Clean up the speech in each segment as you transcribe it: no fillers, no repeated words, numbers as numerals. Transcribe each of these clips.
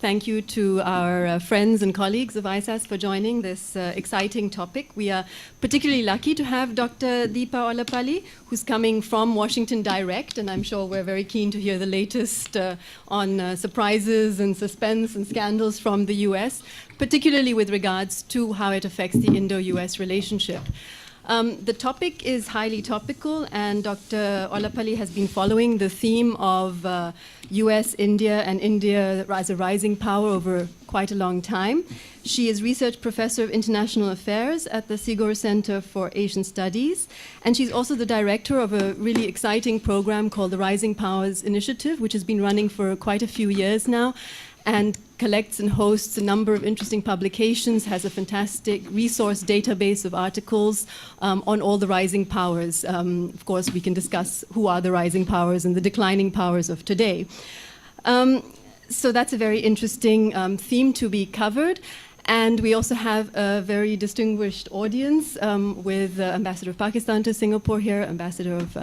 Thank you to our friends and colleagues of ISAS for joining this exciting topic. We are particularly lucky to have Dr. Deepa Ollapally, who's coming from Washington direct, and I'm sure we're very keen to hear the latest on surprises and suspense and scandals from the US, particularly with regards to how it affects the Indo-US relationship. The topic is highly topical, and Dr. Ollapally has been following the theme of US, India, and India as a rising power over quite a long time. She is Research Professor of International Affairs at the Sigur Center for Asian Studies, and she's also the director of a really exciting program called the Rising Powers Initiative, which has been running for quite a few years now, and collects and hosts a number of interesting publications, has a fantastic resource database of articles on all the rising powers. Of course, we can discuss who are the rising powers and the declining powers of today. So that's a very interesting theme to be covered. And we also have a very distinguished audience with Ambassador of Pakistan to Singapore here, Ambassador of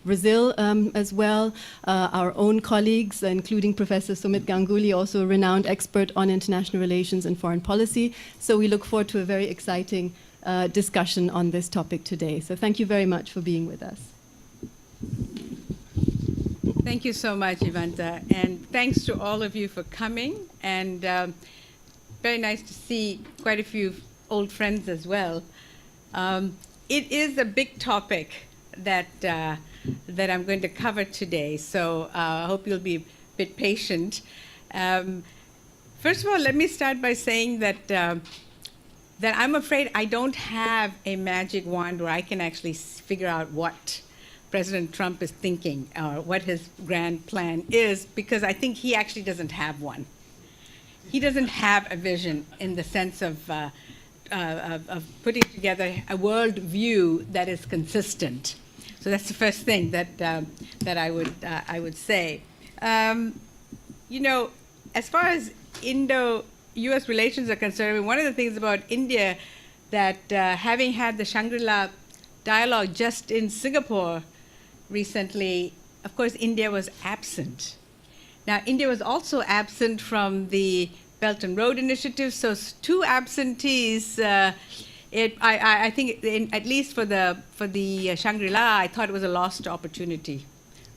Brazil as well, our own colleagues, including Professor Sumit Ganguly, also a renowned expert on international relations and foreign policy. So we look forward to a very exciting discussion on this topic today. So thank you very much for being with us. Thank you so much, Jivanta, and thanks to all of you for coming. And very nice to see quite a few old friends as well. It is a big topic that I'm going to cover today, so I hope you'll be a bit patient. First of all, let me start by saying that I'm afraid I don't have a magic wand where I can actually figure out what President Trump is thinking or what his grand plan is, because I think he actually doesn't have one. He doesn't have a vision in the sense of putting together a world view that is consistent. So that's the first thing that I would say. You know, as far as Indo-US relations are concerned, one of the things about India that having had the Shangri-La dialogue just in Singapore recently, of course, India was absent. Now, India was also absent from the Belt and Road Initiative, so two absentees. I think, at least for the Shangri-La, I thought it was a lost opportunity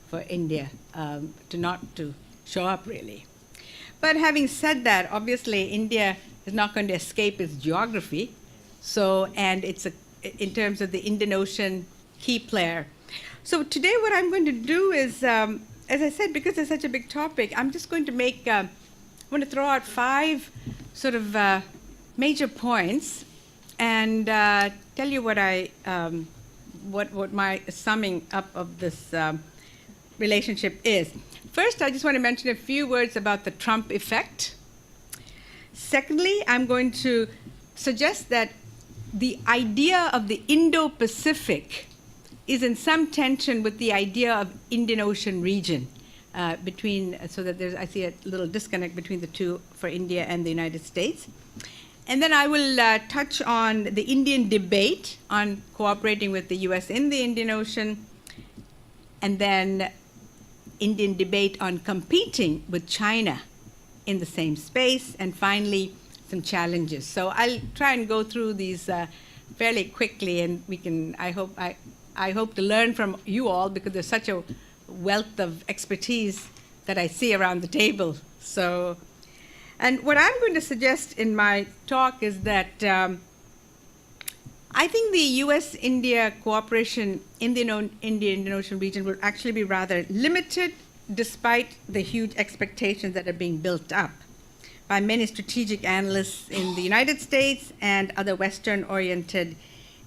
for India to show up, really. But having said that, obviously, India is not going to escape its geography. So, and it's in terms of the Indian Ocean key player. So today, what I'm going to do is, as I said, because it's such a big topic, I'm just going to I want to throw out 5 sort of major points and tell you what my summing up of this relationship is. First, I just want to mention a few words about the Trump effect. Secondly, I'm going to suggest that the idea of the Indo Pacific is in some tension with the idea of Indian Ocean region, so that I see a little disconnect between the two for India and the United States. And then I will touch on the Indian debate on cooperating with the US in the Indian Ocean, and then Indian debate on competing with China in the same space, and finally, some challenges. So I'll try and go through these fairly quickly, and I hope to learn from you all, because there's such a wealth of expertise that I see around the table. So, and what I'm going to suggest in my talk is that I think the US-India cooperation in the Indian Ocean region will actually be rather limited, despite the huge expectations that are being built up by many strategic analysts in the United States and other Western-oriented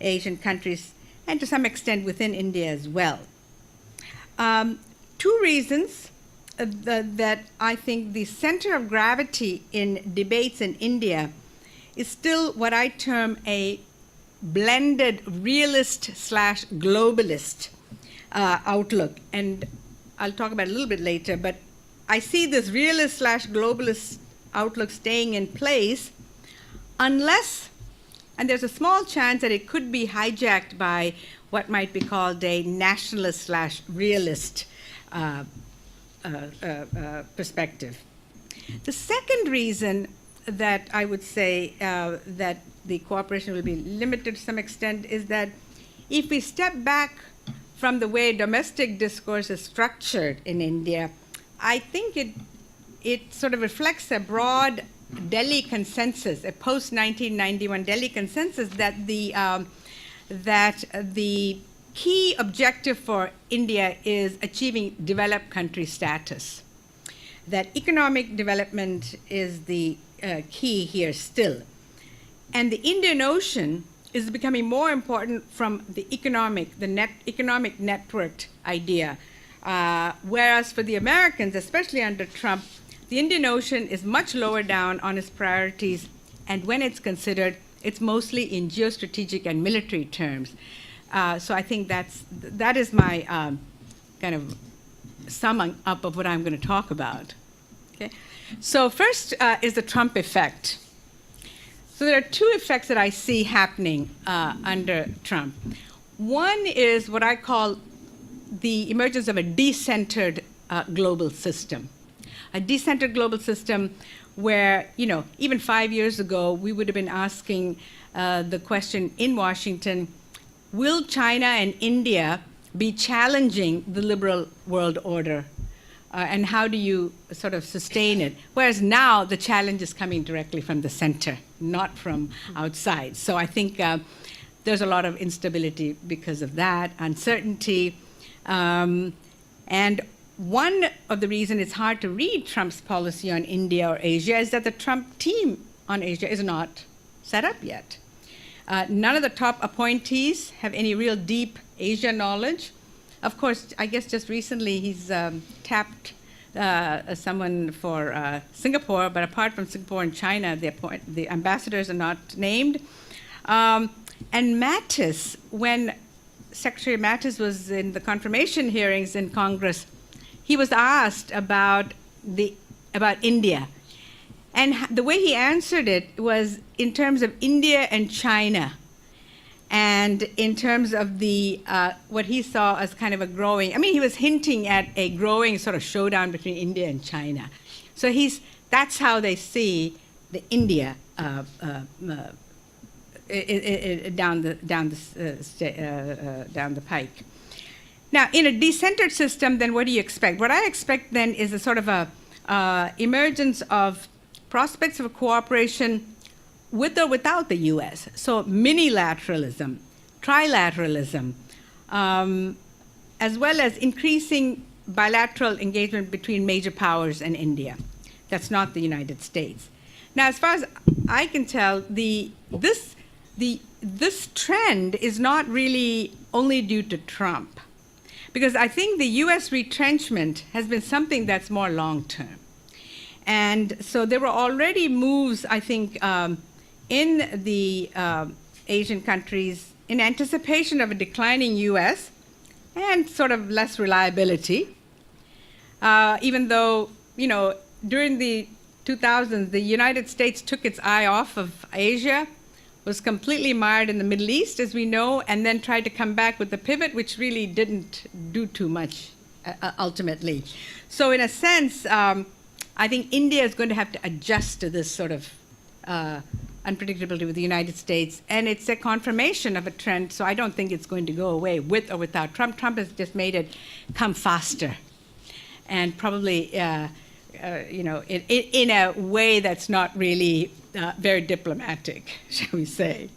Asian countries, and to some extent within India as well. 2 reasons that I think the center of gravity in debates in India is still what I term a blended realist/globalist outlook. And I'll talk about it a little bit later, but I see this realist/globalist outlook staying in place unless, and there's a small chance that it could be hijacked by what might be called a nationalist/realist perspective. The second reason that I would say that the cooperation will be limited to some extent is that if we step back from the way domestic discourse is structured in India, I think it sort of reflects a broad Delhi consensus, a post-1991 Delhi consensus that the key objective for India is achieving developed country status. That economic development is the key here still. And the Indian Ocean is becoming more important from the economic networked idea. Whereas for the Americans, especially under Trump, the Indian Ocean is much lower down on its priorities, and when it's considered, it's mostly in geostrategic and military terms. So I think that is my kind of summing up of what I'm going to talk about. Okay? So first is the Trump effect. So there are two effects that I see happening under Trump. One is what I call the emergence of a decentered global system. A decentered global system where, even 5 years ago, we would have been asking the question in Washington, will China and India be challenging the liberal world order? And how do you sort of sustain it? Whereas now the challenge is coming directly from the center, not from outside. So I think there's a lot of instability because of that, uncertainty. And one of the reasons it's hard to read Trump's policy on India or Asia is that the Trump team on Asia is not set up yet. None of the top appointees have any real deep Asia knowledge. Of course, I guess just recently he's tapped someone for Singapore, but apart from Singapore and China, the ambassadors are not named. And Mattis, when Secretary Mattis was in the confirmation hearings in Congress, he was asked about India. And the way he answered it was in terms of India and China, and in terms of the what he saw as kind of a growing, he was hinting at a growing sort of showdown between India and China. So that's how they see the India down the pike. Now, in a decentered system, then what do you expect? What I expect then is a sort of a emergence of prospects of cooperation with or without the U.S. So minilateralism, trilateralism, as well as increasing bilateral engagement between major powers and India. That's not the United States. Now, as far as I can tell, this trend is not really only due to Trump, because I think the U.S. retrenchment has been something that's more long-term. And so there were already moves, I think, in the Asian countries in anticipation of a declining U.S. and sort of less reliability, even though, during the 2000s, the United States took its eye off of Asia, was completely mired in the Middle East, as we know, and then tried to come back with the pivot, which really didn't do too much ultimately. So in a sense, I think India is going to have to adjust to this sort of unpredictability with the United States, and it's a confirmation of a trend, so I don't think it's going to go away with or without Trump. Trump has just made it come faster, and probably in a way that's not really very diplomatic, shall we say.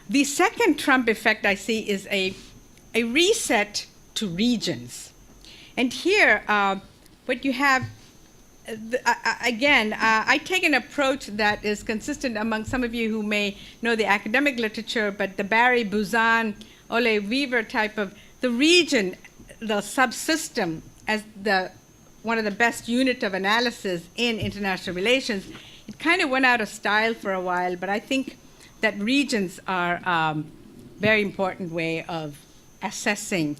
The second Trump effect I see is a reset to regions. And here, what you have, I take an approach that is consistent among some of you who may know the academic literature, but the Barry, Buzan, Ole Weaver type of the region, the subsystem as one of the best unit of analysis in international relations. It kind of went out of style for a while, but I think that regions are a very important way of assessing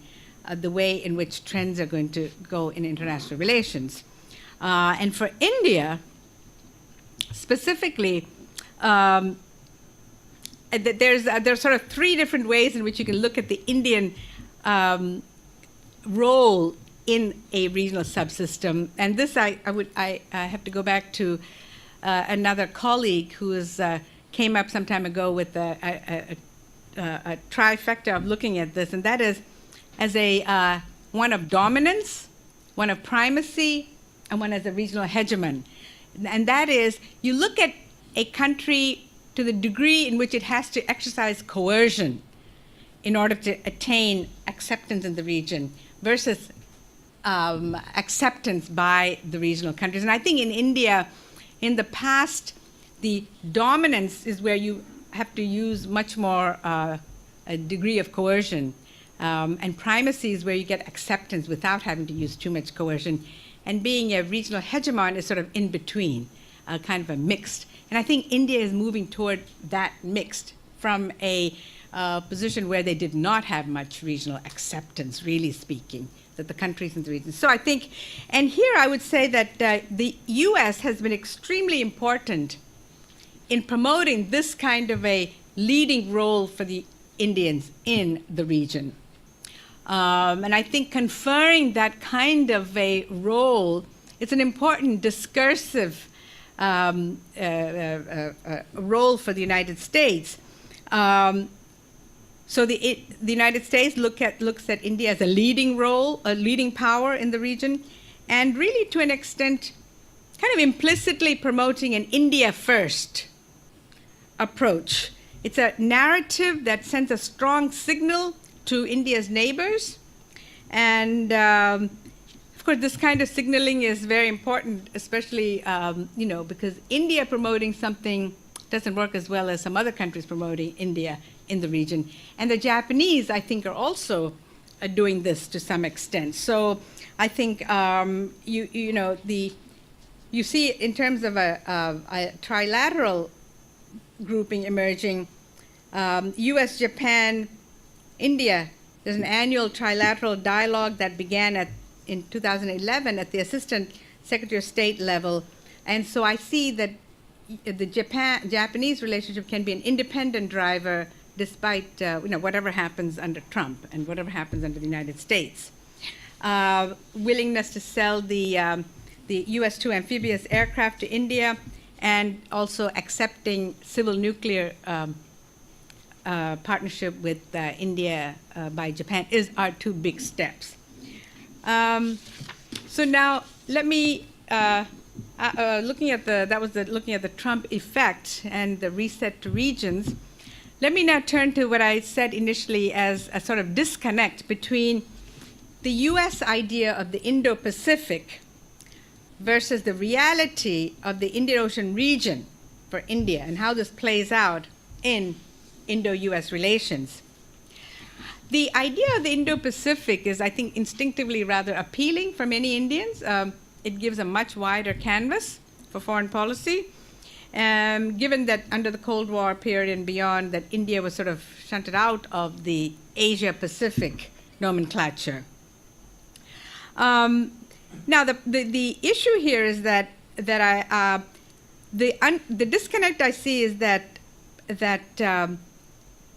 the way in which trends are going to go in international relations. And for India, specifically, there's sort of three different ways in which you can look at the Indian role in a regional subsystem. And this, I have to go back to another colleague who came up some time ago with a trifecta of looking at this, and that is as one of dominance, one of primacy, and one as a regional hegemon. And that is, you look at a country to the degree in which it has to exercise coercion in order to attain acceptance in the region versus acceptance by the regional countries. And I think in India, in the past, the dominance is where you have to use much more a degree of coercion. And primacy is where you get acceptance without having to use too much coercion. And being a regional hegemon is sort of in between, kind of a mixed. And I think India is moving toward that mixed from a position where they did not have much regional acceptance, really speaking, that the countries in the region. So I think, and here I would say that the US has been extremely important in promoting this kind of a leading role for the Indians in the region. And I think conferring that kind of a role, it's an important discursive role for the United States. So the United States looks at India as a leading role, a leading power in the region, and really to an extent kind of implicitly promoting an India first approach. It's a narrative that sends a strong signal to India's neighbors. And of course, this kind of signaling is very important, especially because India promoting something doesn't work as well as some other countries promoting India in the region. And the Japanese, I think, are also doing this to some extent. So I think you see in terms of a trilateral grouping emerging, US, Japan, India. There's an annual trilateral dialogue that began in 2011 at the Assistant Secretary of State level. And so I see that the Japanese relationship can be an independent driver despite whatever happens under Trump and whatever happens under the United States. Willingness to sell the US-2 amphibious aircraft to India, and also accepting civil nuclear partnership with India by Japan are two big steps. So now let me, looking at the Trump effect and the reset to regions, let me now turn to what I said initially as a sort of disconnect between the US idea of the Indo Pacific versus the reality of the Indian Ocean region for India and how this plays out in Indo-US relations. The idea of the Indo-Pacific is, I think, instinctively rather appealing for many Indians. It gives a much wider canvas for foreign policy, given that under the Cold War period and beyond, that India was sort of shunted out of the Asia-Pacific nomenclature. Now, the issue here is that the disconnect I see is that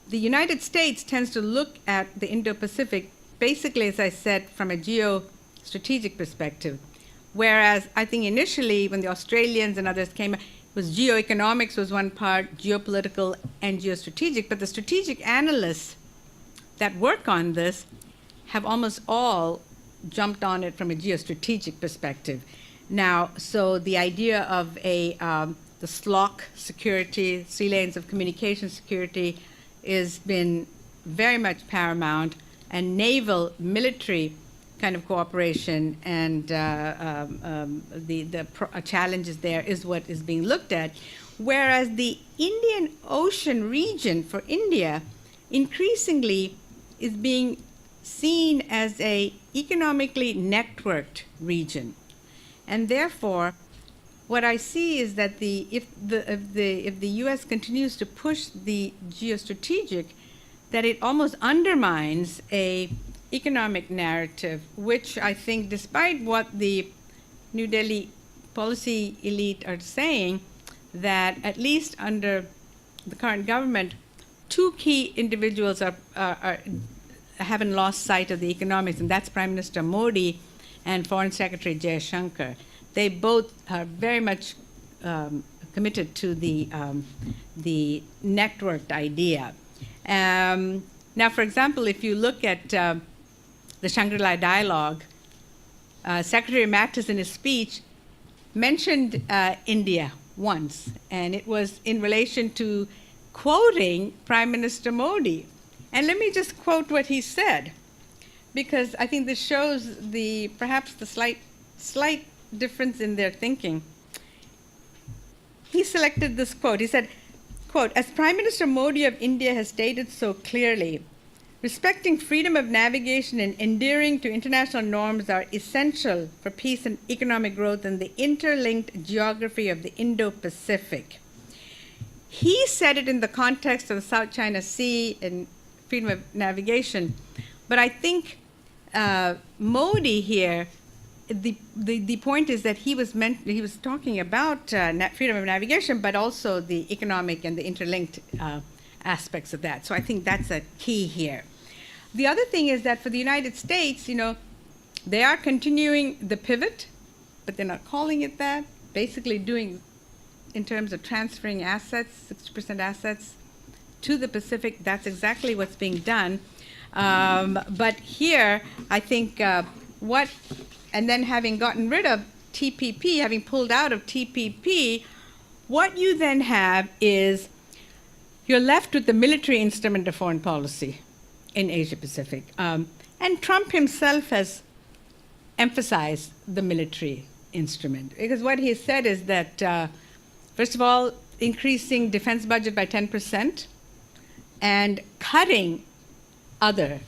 the United States tends to look at the Indo-Pacific basically, as I said, from a geostrategic perspective, whereas I think initially when the Australians and others came, was geoeconomics was one part, geopolitical and geostrategic, but the strategic analysts that work on this have almost all jumped on it from a geostrategic perspective. Now, so the idea of the SLOC security, 3 lanes of communication security, has been very much paramount, and naval military kind of cooperation and the challenges there is what is being looked at. Whereas the Indian Ocean region for India increasingly is being seen as a economically networked region. And therefore, what I see is that if the U.S. continues to push the geostrategic, that it almost undermines a economic narrative, which I think, despite what the New Delhi policy elite are saying, that at least under the current government, 2 key individuals haven't lost sight of the economics, and that's Prime Minister Modi and Foreign Secretary Shankar. They both are very much committed to the networked idea. Now, for example, if you look at the Shangri-La Dialogue, Secretary Mattis in his speech mentioned India once, and it was in relation to quoting Prime Minister Modi. And let me just quote what he said, because I think this shows perhaps the slight difference in their thinking. He selected this quote. He said, quote, "As Prime Minister Modi of India has stated so clearly, respecting freedom of navigation and adhering to international norms are essential for peace and economic growth in the interlinked geography of the Indo Pacific." He said it in the context of the South China Sea and freedom of navigation, but I think Modi here, the point is that he was talking about freedom of navigation, but also the economic and the interlinked aspects of that. So I think that's a key here. The other thing is that for the United States, they are continuing the pivot, but they're not calling it that. Basically doing, in terms of transferring assets, 60% assets to the Pacific, that's exactly what's being done. But here, I think and then having gotten rid of TPP, having pulled out of TPP, what you then have is you're left with the military instrument of foreign policy in Asia Pacific. And Trump himself has emphasized the military instrument, because what he said is that, first of all, increasing defense budget by 10% and cutting other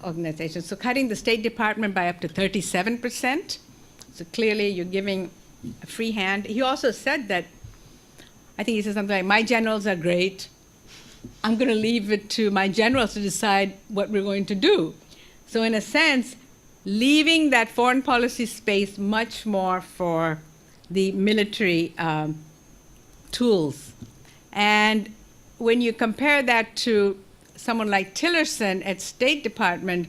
organizations. So cutting the State Department by up to 37%. So clearly you're giving a free hand. He also said that, I think he said something like, "My generals are great. I'm going to leave it to my generals to decide what we're going to do." So in a sense, leaving that foreign policy space much more for the military tools. And when you compare that to someone like Tillerson at State Department,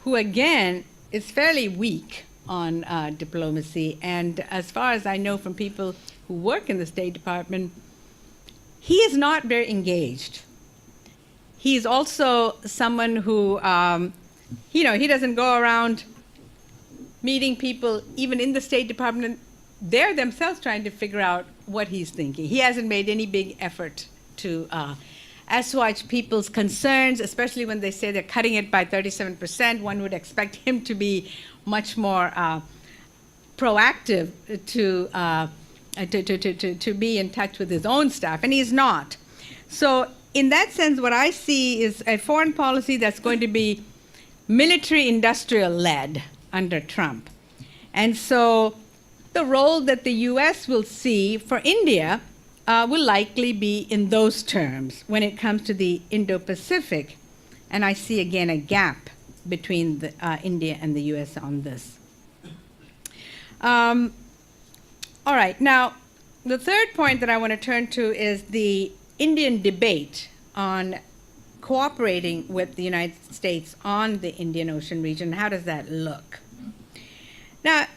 who again is fairly weak on diplomacy, and as far as I know from people who work in the State Department, he is not very engaged. He's also someone who, he doesn't go around meeting people, even in the State Department. They're themselves trying to figure out what he's thinking. He hasn't made any big effort to assuage people's concerns, especially when they say they're cutting it by 37%. One would expect him to be much more proactive to be in touch with his own staff, and he's not. So in that sense, what I see is a foreign policy that's going to be military-industrial led under Trump. And so the role that the US will see for India will likely be in those terms when it comes to the Indo-Pacific. And I see, again, a gap between India and the US on this. All right, now, the third point that I want to turn to is the Indian debate on cooperating with the United States on the Indian Ocean region. How does that look? Now,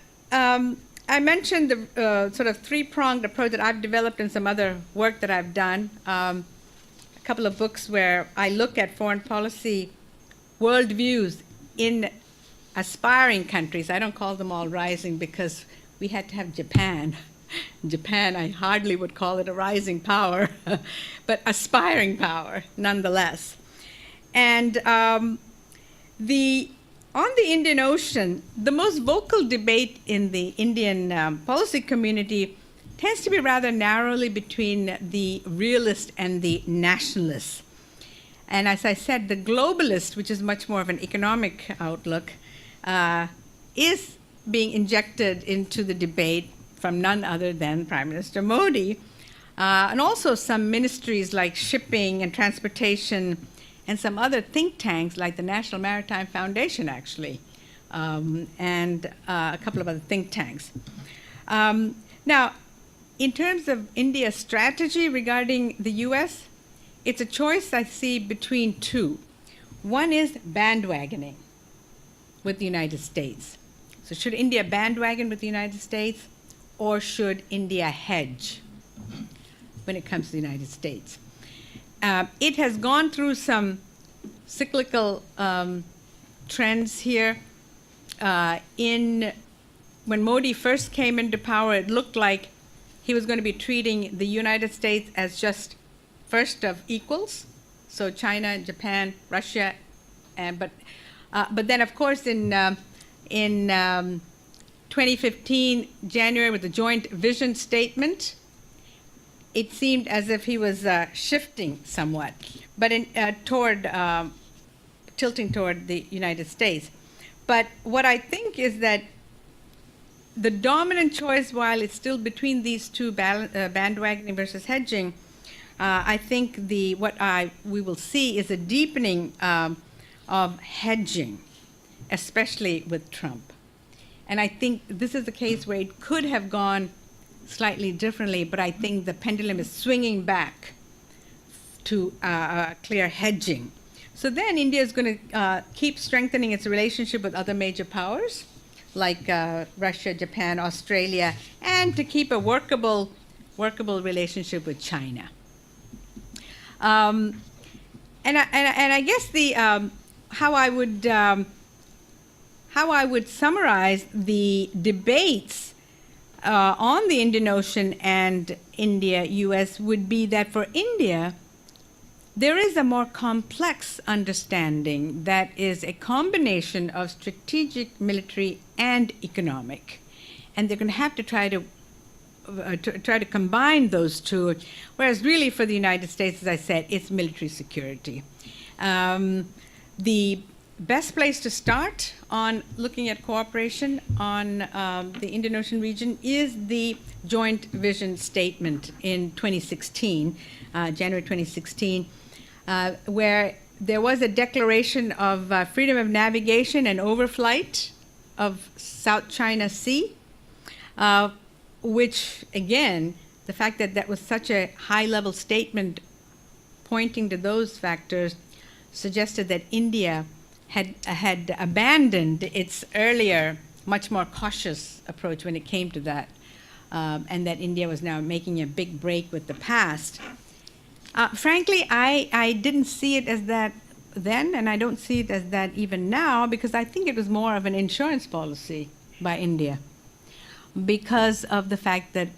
I mentioned the sort of three-pronged approach that I've developed in some other work that I've done. A couple of books where I look at foreign policy worldviews in aspiring countries. I don't call them all rising because we had to have Japan. Japan, I hardly would call it a rising power, but aspiring power nonetheless. And on the Indian Ocean, the most vocal debate in the Indian policy community tends to be rather narrowly between the realist and the nationalist. And as I said, the globalist, which is much more of an economic outlook, is being injected into the debate from none other than Prime Minister Modi, and also some ministries like shipping and transportation, and some other think tanks like the National Maritime Foundation, actually, and a couple of other think tanks. Now, in terms of India's strategy regarding the US, it's a choice I see between two. One is bandwagoning with the United States. So So should India bandwagon with the United States, or should India hedge when it comes to the United States? It has gone through some cyclical trends here. When Modi first came into power, it looked like he was going to be treating the United States as just first of equals, so China, Japan, Russia, but then of course in 2015 January with the joint vision statement, it seemed as if he was shifting somewhat, but tilting toward the United States. But what I think is that the dominant choice, while it's still between these two, bandwagoning versus hedging, I think we will see is a deepening of hedging, especially with Trump. And I think this is the case where it could have gone slightly differently, but I think the pendulum is swinging back to clear hedging. So then India is going to keep strengthening its relationship with other major powers like Russia, Japan, Australia, and to keep a workable relationship with China. And I guess how I would summarize the debates on the Indian Ocean and India-US would be that for India, there is a more complex understanding that is a combination of strategic, military, and economic. And they're going to have to try to combine those two, whereas really for the United States, as I said, it's military security. The best place to start on looking at cooperation on the Indian Ocean region is the Joint Vision Statement in 2016, January 2016, where there was a declaration of freedom of navigation and overflight of South China Sea, which, again, the fact that that was such a high-level statement pointing to those factors suggested that India had abandoned its earlier, much more cautious approach when it came to that, and that India was now making a big break with the past. Frankly, I didn't see it as that then, and I don't see it as that even now, because I think it was more of an insurance policy by India, because of the fact that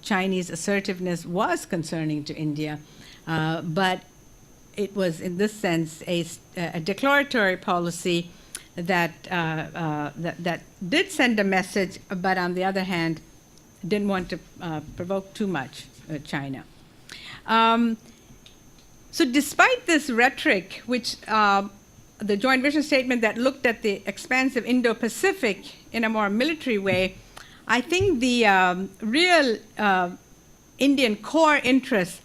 Chinese assertiveness was concerning to India, but it was, in this sense, a declaratory policy that did send a message, but on the other hand, didn't want to provoke too much China. So despite this rhetoric, which the Joint Vision Statement that looked at the expansive Indo Pacific in a more military way, I think the real Indian core interests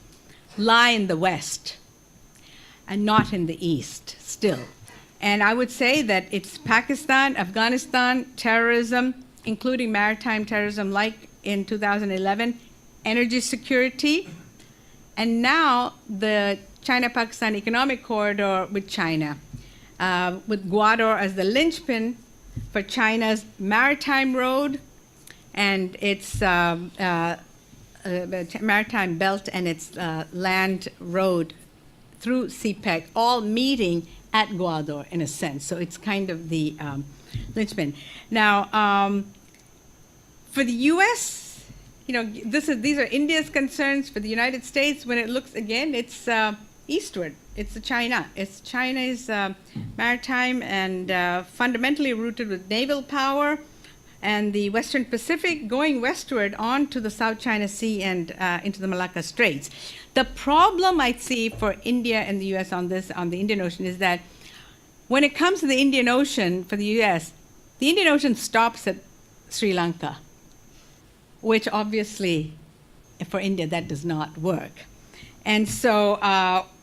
lie in the West and not in the East still. And I would say that it's Pakistan, Afghanistan, terrorism, including maritime terrorism like in 2011, energy security, and now the China-Pakistan economic corridor with China, with Gwadar as the linchpin for China's maritime road and its maritime belt and its land road through CPEC, all meeting at Gwadar in a sense. So it's kind of the linchpin. Now, for the U.S., these are India's concerns. For the United States, when it looks again, it's eastward. It's China. It's China's maritime and fundamentally rooted with naval power, and the Western Pacific going westward onto the South China Sea and into the Malacca Straits. The problem I see for India and the U.S. on the Indian Ocean is that when it comes to the Indian Ocean for the U.S., the Indian Ocean stops at Sri Lanka, which obviously for India that does not work. And so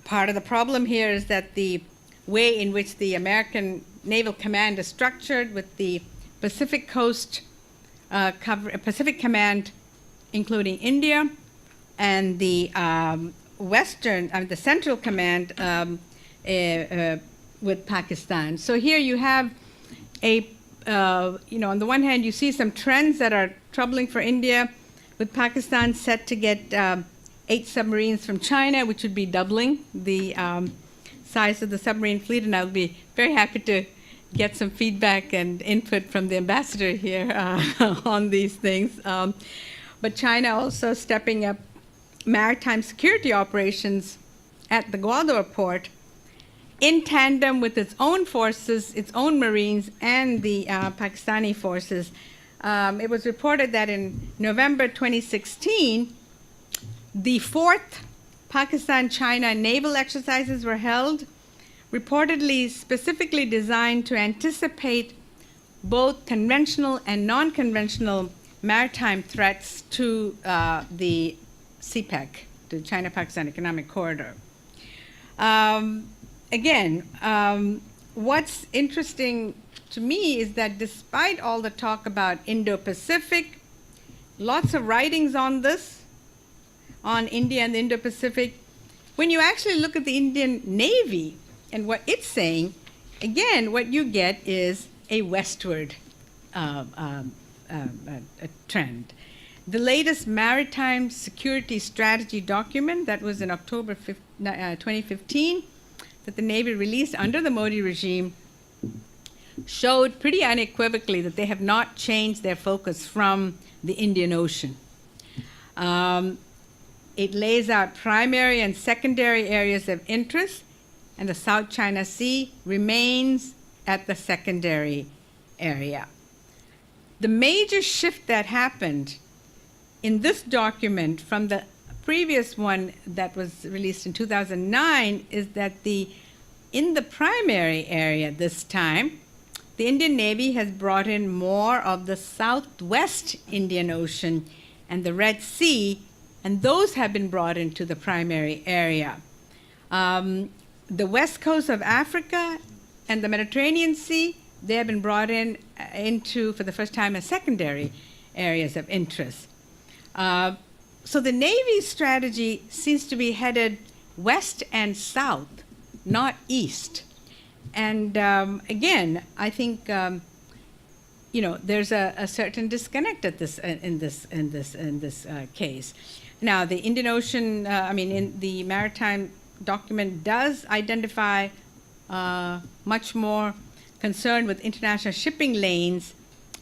part of the problem here is that the way in which the American Naval Command is structured with the Pacific Coast Pacific Command, including India, and the the Central Command with Pakistan. So here you have a on the one hand, you see some trends that are troubling for India, with Pakistan set to get 8 submarines from China, which would be doubling the size of the submarine fleet. And I'll be very happy to get some feedback and input from the ambassador here on these things. But China also stepping up maritime security operations at the Gwadar port in tandem with its own forces, its own Marines, and the Pakistani forces. It was reported that in November 2016, the 4th Pakistan-China naval exercises were held, reportedly specifically designed to anticipate both conventional and non-conventional maritime threats to the CPEC, the China-Pakistan Economic Corridor. What's interesting to me is that despite all the talk about Indo Pacific, lots of writings on this, on India and the Indo Pacific, when you actually look at the Indian Navy and what it's saying, again, what you get is a westward trend. The latest Maritime Security Strategy document that was in October 2015 that the Navy released under the Modi regime showed pretty unequivocally that they have not changed their focus from the Indian Ocean. It lays out primary and secondary areas of interest, and the South China Sea remains at the secondary area. The major shift that happened in this document from the previous one that was released in 2009 is that in the primary area this time, the Indian Navy has brought in more of the Southwest Indian Ocean and the Red Sea, and those have been brought into the primary area. The west coast of Africa and the Mediterranean Sea, they have been brought into, for the first time, as secondary areas of interest. So the Navy's strategy seems to be headed west and south, not east. And again, I think there's a certain disconnect at in this case. Now, the Indian Ocean, in the maritime document does identify much more concern with international shipping lanes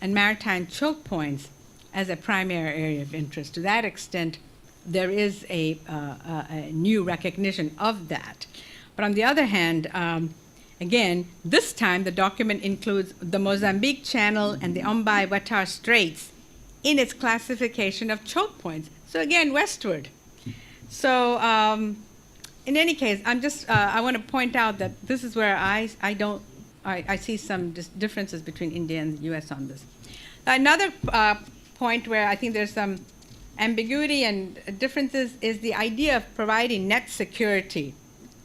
and maritime choke points as a primary area of interest. To that extent, there is a new recognition of that. But on the other hand, again, this time the document includes the Mozambique Channel and the Ombai-Watar Straits in its classification of choke points. So again, westward. So in any case, I want to point out that this is where I see some differences between India and the US on this. Another point where I think there's some ambiguity and differences is the idea of providing net security,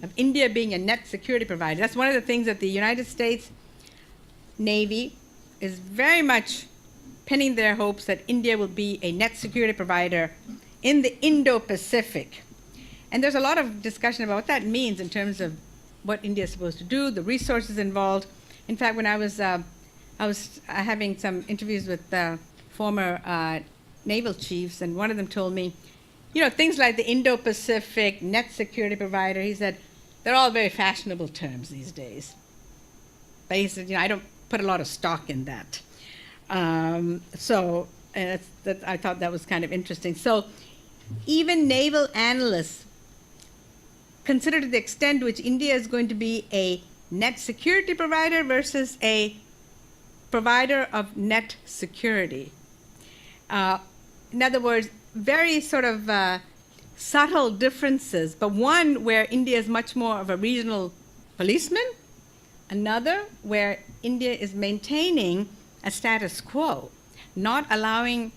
of India being a net security provider. That's one of the things that the United States Navy is very much pinning their hopes that India will be a net security provider in the Indo Pacific. And there's a lot of discussion about what that means in terms of what India is supposed to do, the resources involved. In fact, when I was having some interviews with former naval chiefs, and one of them told me, things like the Indo Pacific, net security provider, he said, they're all very fashionable terms these days. But he said, I don't put a lot of stock in that. I thought that was kind of interesting. So even naval analysts consider to the extent to which India is going to be a net security provider versus a provider of net security. In other words, very sort of subtle differences, but one where India is much more of a regional policeman, another where India is maintaining a status quo, not allowing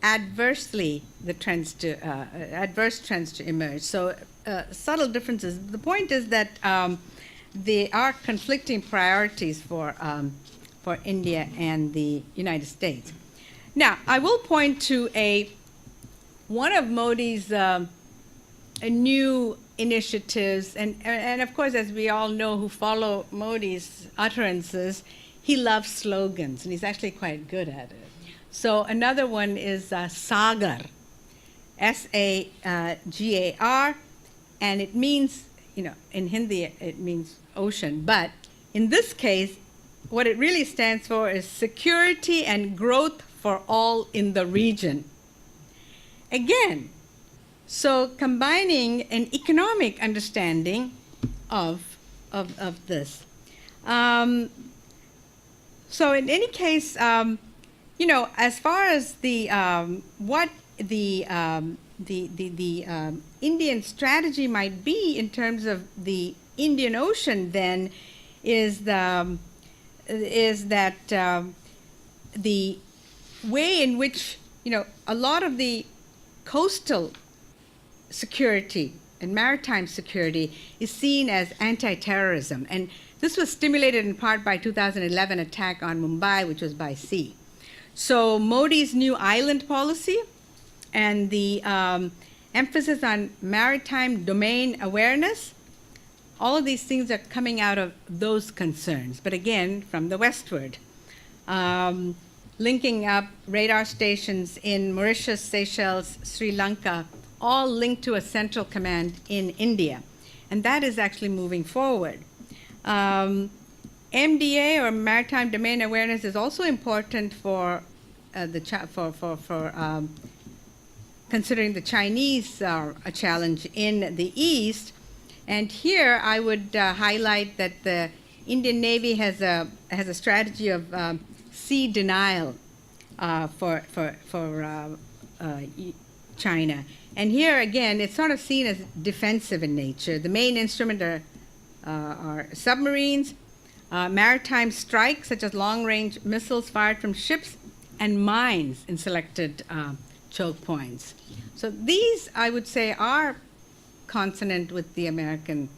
adverse trends to emerge. So subtle differences. The point is that there are conflicting priorities for India and the United States. Now, I will point to one of Modi's new initiatives, and of course, as we all know who follow Modi's utterances, he loves slogans, and he's actually quite good at it. So another one is Sagar, Sagar, and it means, in Hindi it means ocean, but in this case, what it really stands for is security and growth for all in the region. Again, so combining an economic understanding of this. So in any case, as far as the what the Indian strategy might be in terms of the Indian Ocean, then is that the way in which a lot of the coastal security and maritime security is seen as anti-terrorism, and this was stimulated in part by 2011 attack on Mumbai, which was by sea. So Modi's new island policy and the emphasis on maritime domain awareness, all of these things are coming out of those concerns, but again, from the westward. Linking up radar stations in Mauritius, Seychelles, Sri Lanka, all linked to a central command in India. And that is actually moving forward. MDA, or maritime domain awareness, is also important for considering the Chinese are a challenge in the East. And here I would highlight that the Indian Navy has a strategy of sea denial for China. And here again, it's sort of seen as defensive in nature. The main instrument are submarines, maritime strikes such as long-range missiles fired from ships, and mines in selected choke points. So these, I would say, are consonant with the American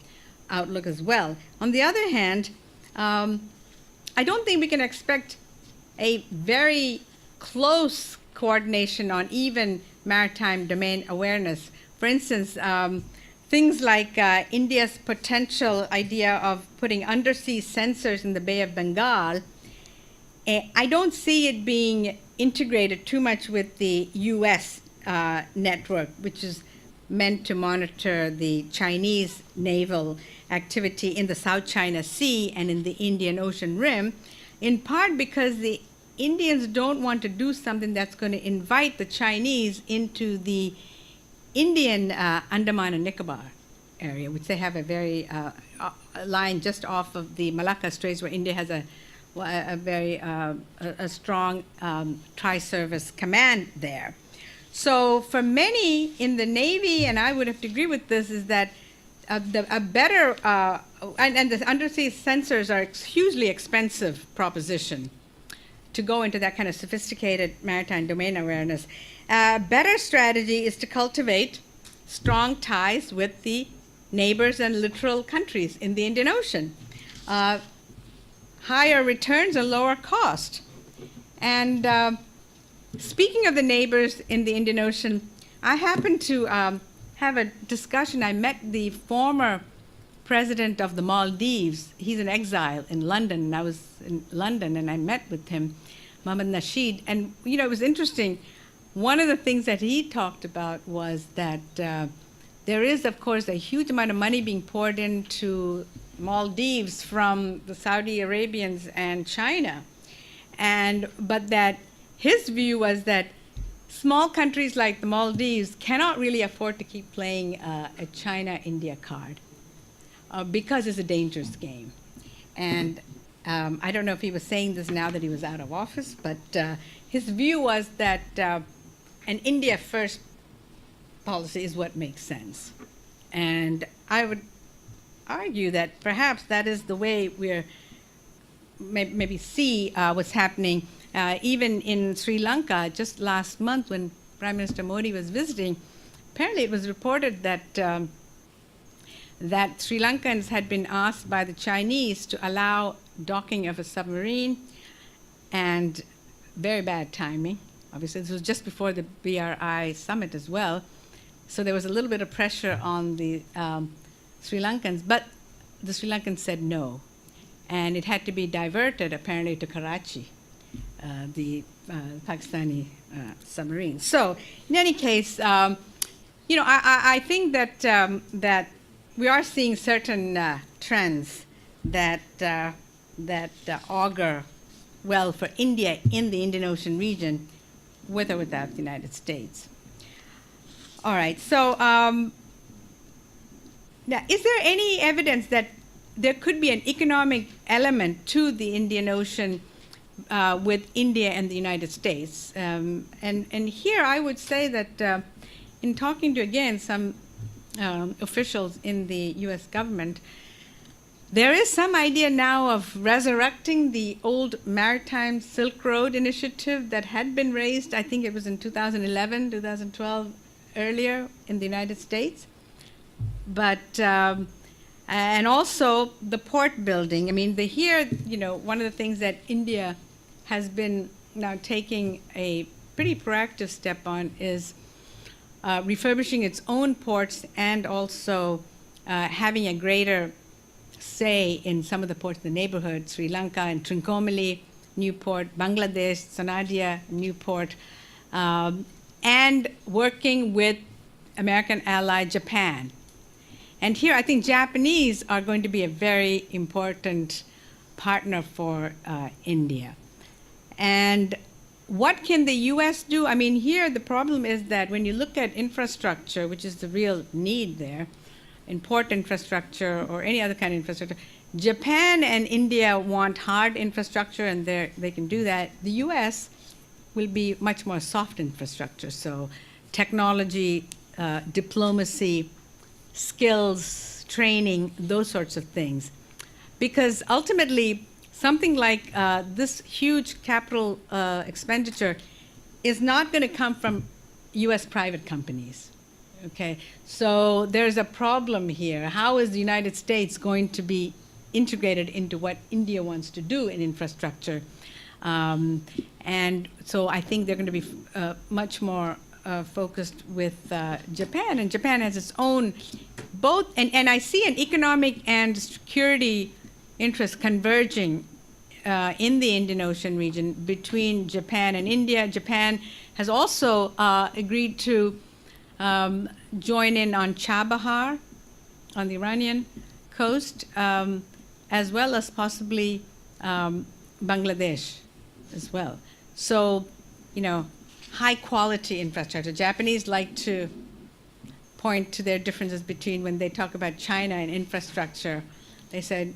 outlook as well. On the other hand, I don't think we can expect a very close coordination on even maritime domain awareness. For instance, things like India's potential idea of putting undersea sensors in the Bay of Bengal, I don't see it being integrated too much with the US network, which is meant to monitor the Chinese naval activity in the South China Sea and in the Indian Ocean Rim, in part because the Indians don't want to do something that's going to invite the Chinese into the Indian Andaman and Nicobar area, which they have a very line just off of the Malacca Straits, where India has a very strong tri-service command there. So for many in the Navy, and I would have to agree with this, is that a better, and the undersea sensors are a hugely expensive proposition to go into that kind of sophisticated maritime domain awareness. Better strategy is to cultivate strong ties with the neighbors and littoral countries in the Indian Ocean. Higher returns and lower cost. And speaking of the neighbors in the Indian Ocean, I happened to have a discussion. I met the former president of the Maldives. He's in exile in London, and I was in London, and I met with him, Mohammed Nasheed. And, it was interesting. One of the things that he talked about was that there is, of course, a huge amount of money being poured into Maldives from the Saudi Arabians and China. But that his view was that small countries like the Maldives cannot really afford to keep playing a China-India card because it's a dangerous game. And I don't know if he was saying this now that he was out of office, but his view was that an India-first policy is what makes sense. And I would argue that perhaps that is the way we're maybe see what's happening even in Sri Lanka. Just last month when Prime Minister Modi was visiting, apparently it was reported that that Sri Lankans had been asked by the Chinese to allow docking of a submarine, and very bad timing. Obviously, this was just before the BRI summit as well. So there was a little bit of pressure on the Sri Lankans, but the Sri Lankans said no. and it had to be diverted apparently to Karachi, the Pakistani submarine. So, in any case, I think that that we are seeing certain trends that augur well for India in the Indian Ocean region, with or without the United States. All right. So, now, is there any evidence that there could be an economic element to the Indian Ocean with India and the United States? And here I would say that in talking to, again, some officials in the US government, there is some idea now of resurrecting the old Maritime Silk Road initiative that had been raised, I think it was in 2011, 2012, earlier in the United States. But, and also the port building. I mean, here, one of the things that India has been now taking a pretty proactive step on is refurbishing its own ports and also having a greater say in some of the ports in the neighborhood, Sri Lanka and Trincomalee, new port, Bangladesh, Sonadia, new port, and working with American ally Japan. And here I think Japanese are going to be a very important partner for India. And what can the US do? I mean, here the problem is that when you look at infrastructure, which is the real need there, in port infrastructure or any other kind of infrastructure, Japan and India want hard infrastructure, and they can do that. The US will be much more soft infrastructure, so technology, diplomacy, skills, training, those sorts of things. Because ultimately, something like this huge capital expenditure is not going to come from US private companies. Okay, so there's a problem here. How is the United States going to be integrated into what India wants to do in infrastructure? And so I think they're going to be much more focused with Japan, and Japan has its own both, and I see an economic and security interest converging in the Indian Ocean region between Japan and India. Japan has also agreed to join in on Chabahar on the Iranian coast, as well as possibly Bangladesh as well. So, high quality infrastructure. Japanese like to point to their differences between when they talk about China and infrastructure. They said,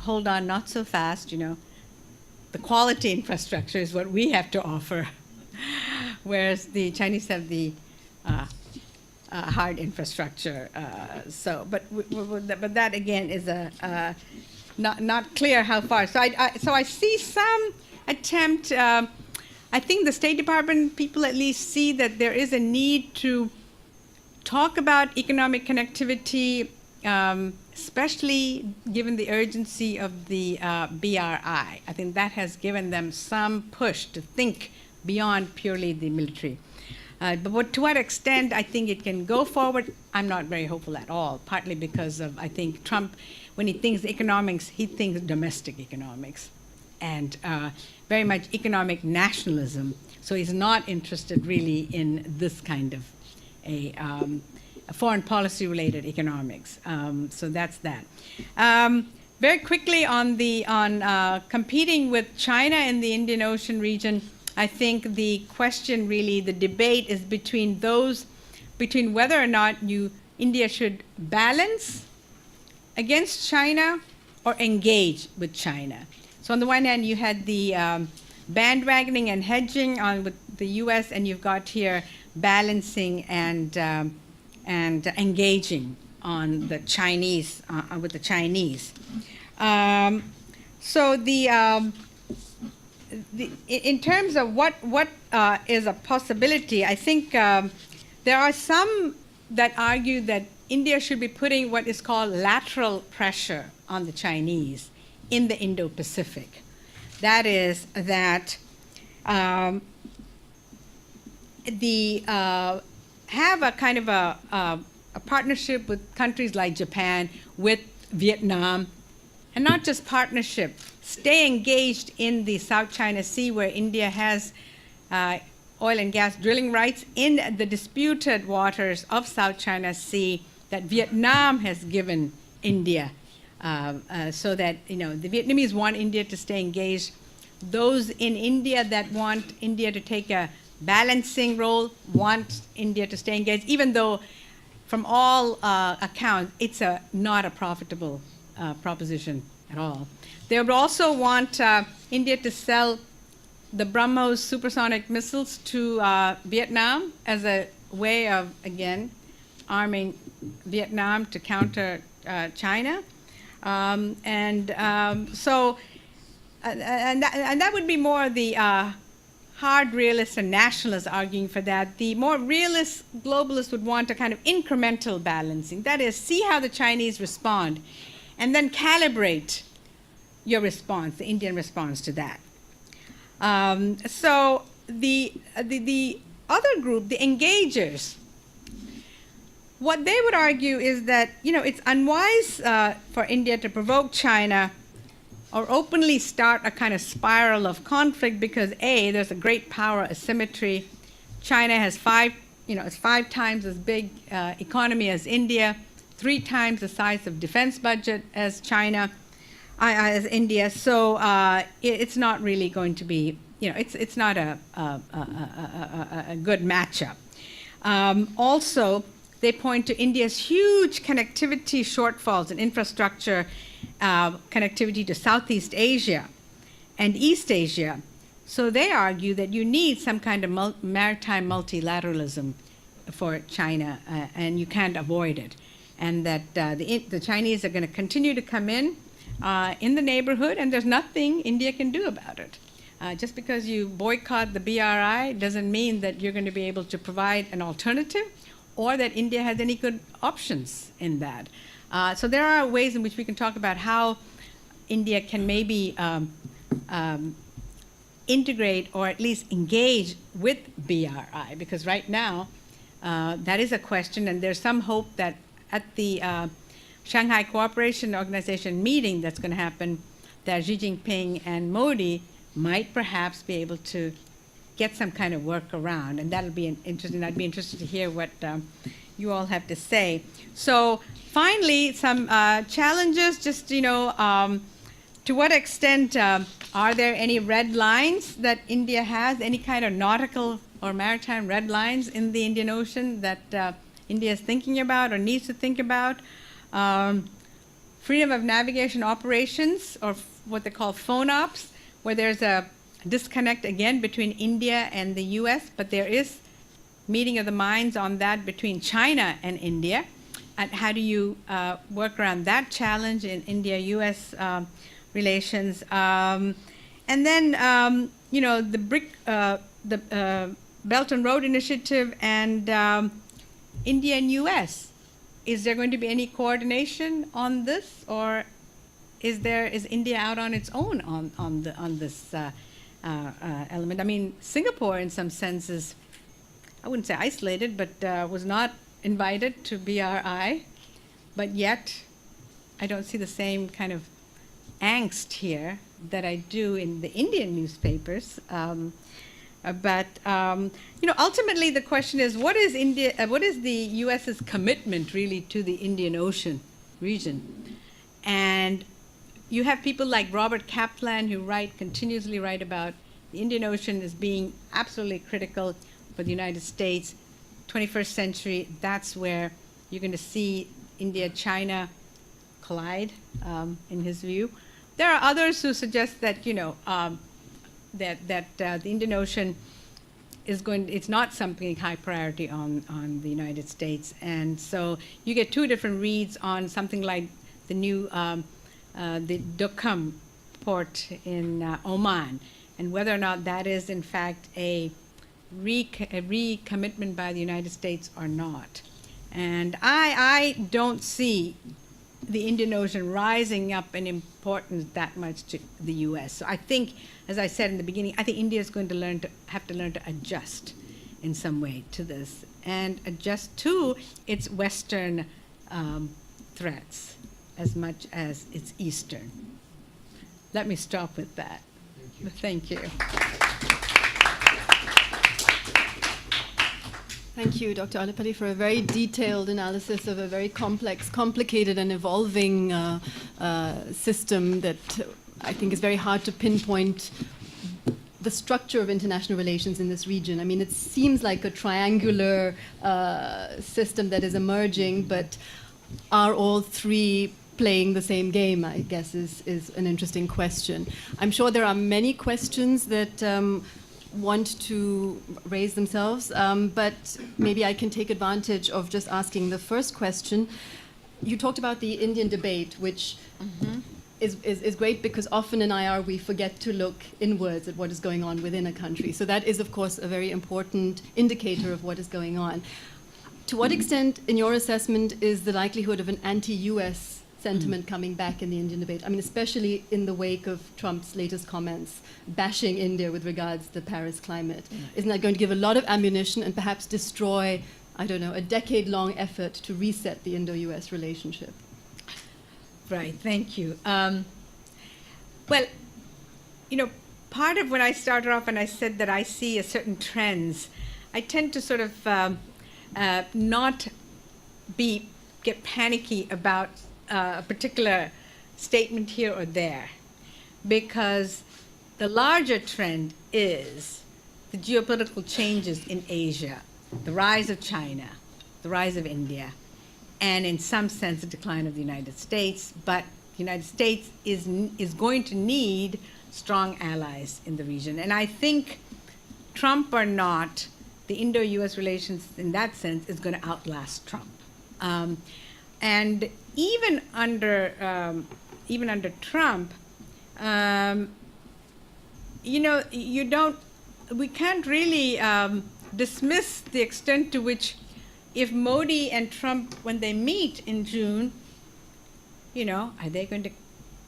hold on, not so fast, The quality infrastructure is what we have to offer, whereas the Chinese have the hard infrastructure. But that again is not clear how far. So I see some attempt. I think the State Department people at least see that there is a need to talk about economic connectivity, especially given the urgency of the BRI. I think that has given them some push to think beyond purely the military. But to what extent I think it can go forward, I'm not very hopeful at all, partly because of, I think, Trump, when he thinks economics, he thinks domestic economics and very much economic nationalism. So he's not interested really in this kind of a foreign policy related economics. So that's that. Very quickly on competing with China in the Indian Ocean region, I think the question really, the debate is between whether or not India should balance against China or engage with China. So on the one hand, you had the bandwagoning and hedging with the US, and you've got here balancing and engaging on the Chinese, with the Chinese. So in terms of what is a possibility, I think there are some that argue that India should be putting what is called lateral pressure on the Chinese in the Indo Pacific. That is that have a kind of a partnership with countries like Japan, with Vietnam, and not just partnership, stay engaged in the South China Sea, where India has oil and gas drilling rights in the disputed waters of South China Sea that Vietnam has given India, so that the Vietnamese want India to stay engaged. Those in India that want India to take a balancing role want India to stay engaged, even though from all accounts it's not a profitable proposition at all. They would also want India to sell the BrahMos supersonic missiles to Vietnam as a way of, again, arming Vietnam to counter China. And that would be more the hard realists and nationalists arguing for that. The more realist globalists would want a kind of incremental balancing. That is, see how the Chinese respond, and then calibrate your response, the Indian response to that. So the other group, the engagers, what they would argue is that it's unwise for India to provoke China or openly start a kind of spiral of conflict because there's a great power asymmetry. China has it's 5 times as big economy as India, 3 times the size of defense budget as China, as India. So it's not really going to be, it's not a good matchup. Also, they point to India's huge connectivity shortfalls in infrastructure, connectivity to Southeast Asia and East Asia. So they argue that you need some kind of maritime multilateralism for China, and you can't avoid it. And that the Chinese are going to continue to come in the neighborhood, and there's nothing India can do about it. Just because you boycott the BRI doesn't mean that you're going to be able to provide an alternative or that India has any good options in that. So there are ways in which we can talk about how India can maybe integrate or at least engage with BRI, because right now that is a question, and there's some hope that at the Shanghai Cooperation Organization meeting that's going to happen, that Xi Jinping and Modi might perhaps be able to get some kind of workaround, and that'll be interesting. I'd be interested to hear what you all have to say. So finally, some challenges, just, to what extent are there any red lines that India has, any kind of nautical or maritime red lines in the Indian Ocean that India is thinking about or needs to think about? Freedom of navigation operations, or what they call phone ops, where there's a disconnect again between India and the US, but there is meeting of the minds on that between China and India. And how do you work around that challenge in India-US relations? And then, the Belt and Road Initiative and India and US. Is there going to be any coordination on this, or is India out on its own on this element? I mean, Singapore, in some senses, I wouldn't say isolated, but was not invited to BRI, but yet I don't see the same kind of angst here that I do in the Indian newspapers. But ultimately the question is, what is the U.S.'s commitment really to the Indian Ocean region? And you have people like Robert Kaplan who continuously write about the Indian Ocean as being absolutely critical for the United States. 21st century, that's where you're going to see India-China collide, in his view. There are others who suggest that, the Indian Ocean it's not something high priority on the United States. And so you get 2 different reads on something like the new, the Duqm port in Oman, and whether or not that is in fact a recommitment by the United States or not. And I don't see the Indian Ocean rising up in importance that much to the U.S. So I think, as I said in the beginning, I think India is going to have to learn to adjust in some way to this, and adjust to its Western threats. as much as it's Eastern. Let me stop with that. Thank you. Thank you, Dr. Ollapally, for a very detailed analysis of a very complex, complicated, and evolving system that I think is very hard to pinpoint the structure of international relations in this region. I mean, it seems like a triangular system that is emerging, but are all three playing the same game, I guess, is an interesting question. I'm sure there are many questions that want to raise themselves, but maybe I can take advantage of just asking the first question. You talked about the Indian debate, which is great because often in IR we forget to look inwards at what is going on within a country. So that is, of course, a very important indicator of what is going on. To what extent, in your assessment, is the likelihood of an anti-US sentiment coming back in the Indian debate? I mean, especially in the wake of Trump's latest comments bashing India with regards to the Paris climate. Isn't that going to give a lot of ammunition and perhaps destroy, I don't know, a decade-long effort to reset the Indo-US relationship? Right, thank you. Well, you know, part of when I started off and I said that I see a certain trends, I tend to sort of not get panicky about a particular statement here or there, because the larger trend is the geopolitical changes in Asia, the rise of China, the rise of India, and in some sense the decline of the United States. But the United States is going to need strong allies in the region. And I think, Trump or not, the Indo-US relations in that sense is going to outlast Trump. And even under Trump, you know, we can't really dismiss the extent to which, if Modi and Trump, when they meet in June, you know, are they going to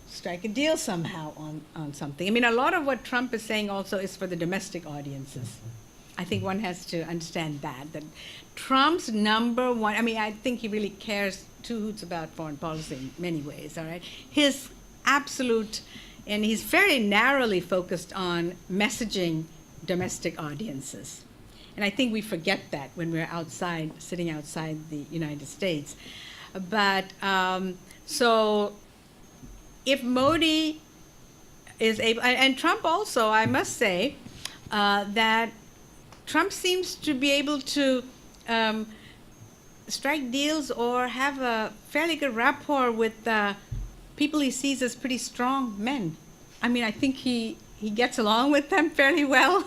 strike a deal somehow on something? I mean, a lot of what Trump is saying also is for the domestic audiences. I think one has to understand that Trump's number one, I mean, I think he really cares two hoots about foreign policy in many ways, all right? His absolute, and he's very narrowly focused on messaging domestic audiences. And I think we forget that when we're outside, sitting outside the United States. But so if Modi is able, and Trump also, I must say, that Trump seems to be able to strike deals or have a fairly good rapport with people he sees as pretty strong men. I mean, I think he gets along with them fairly well.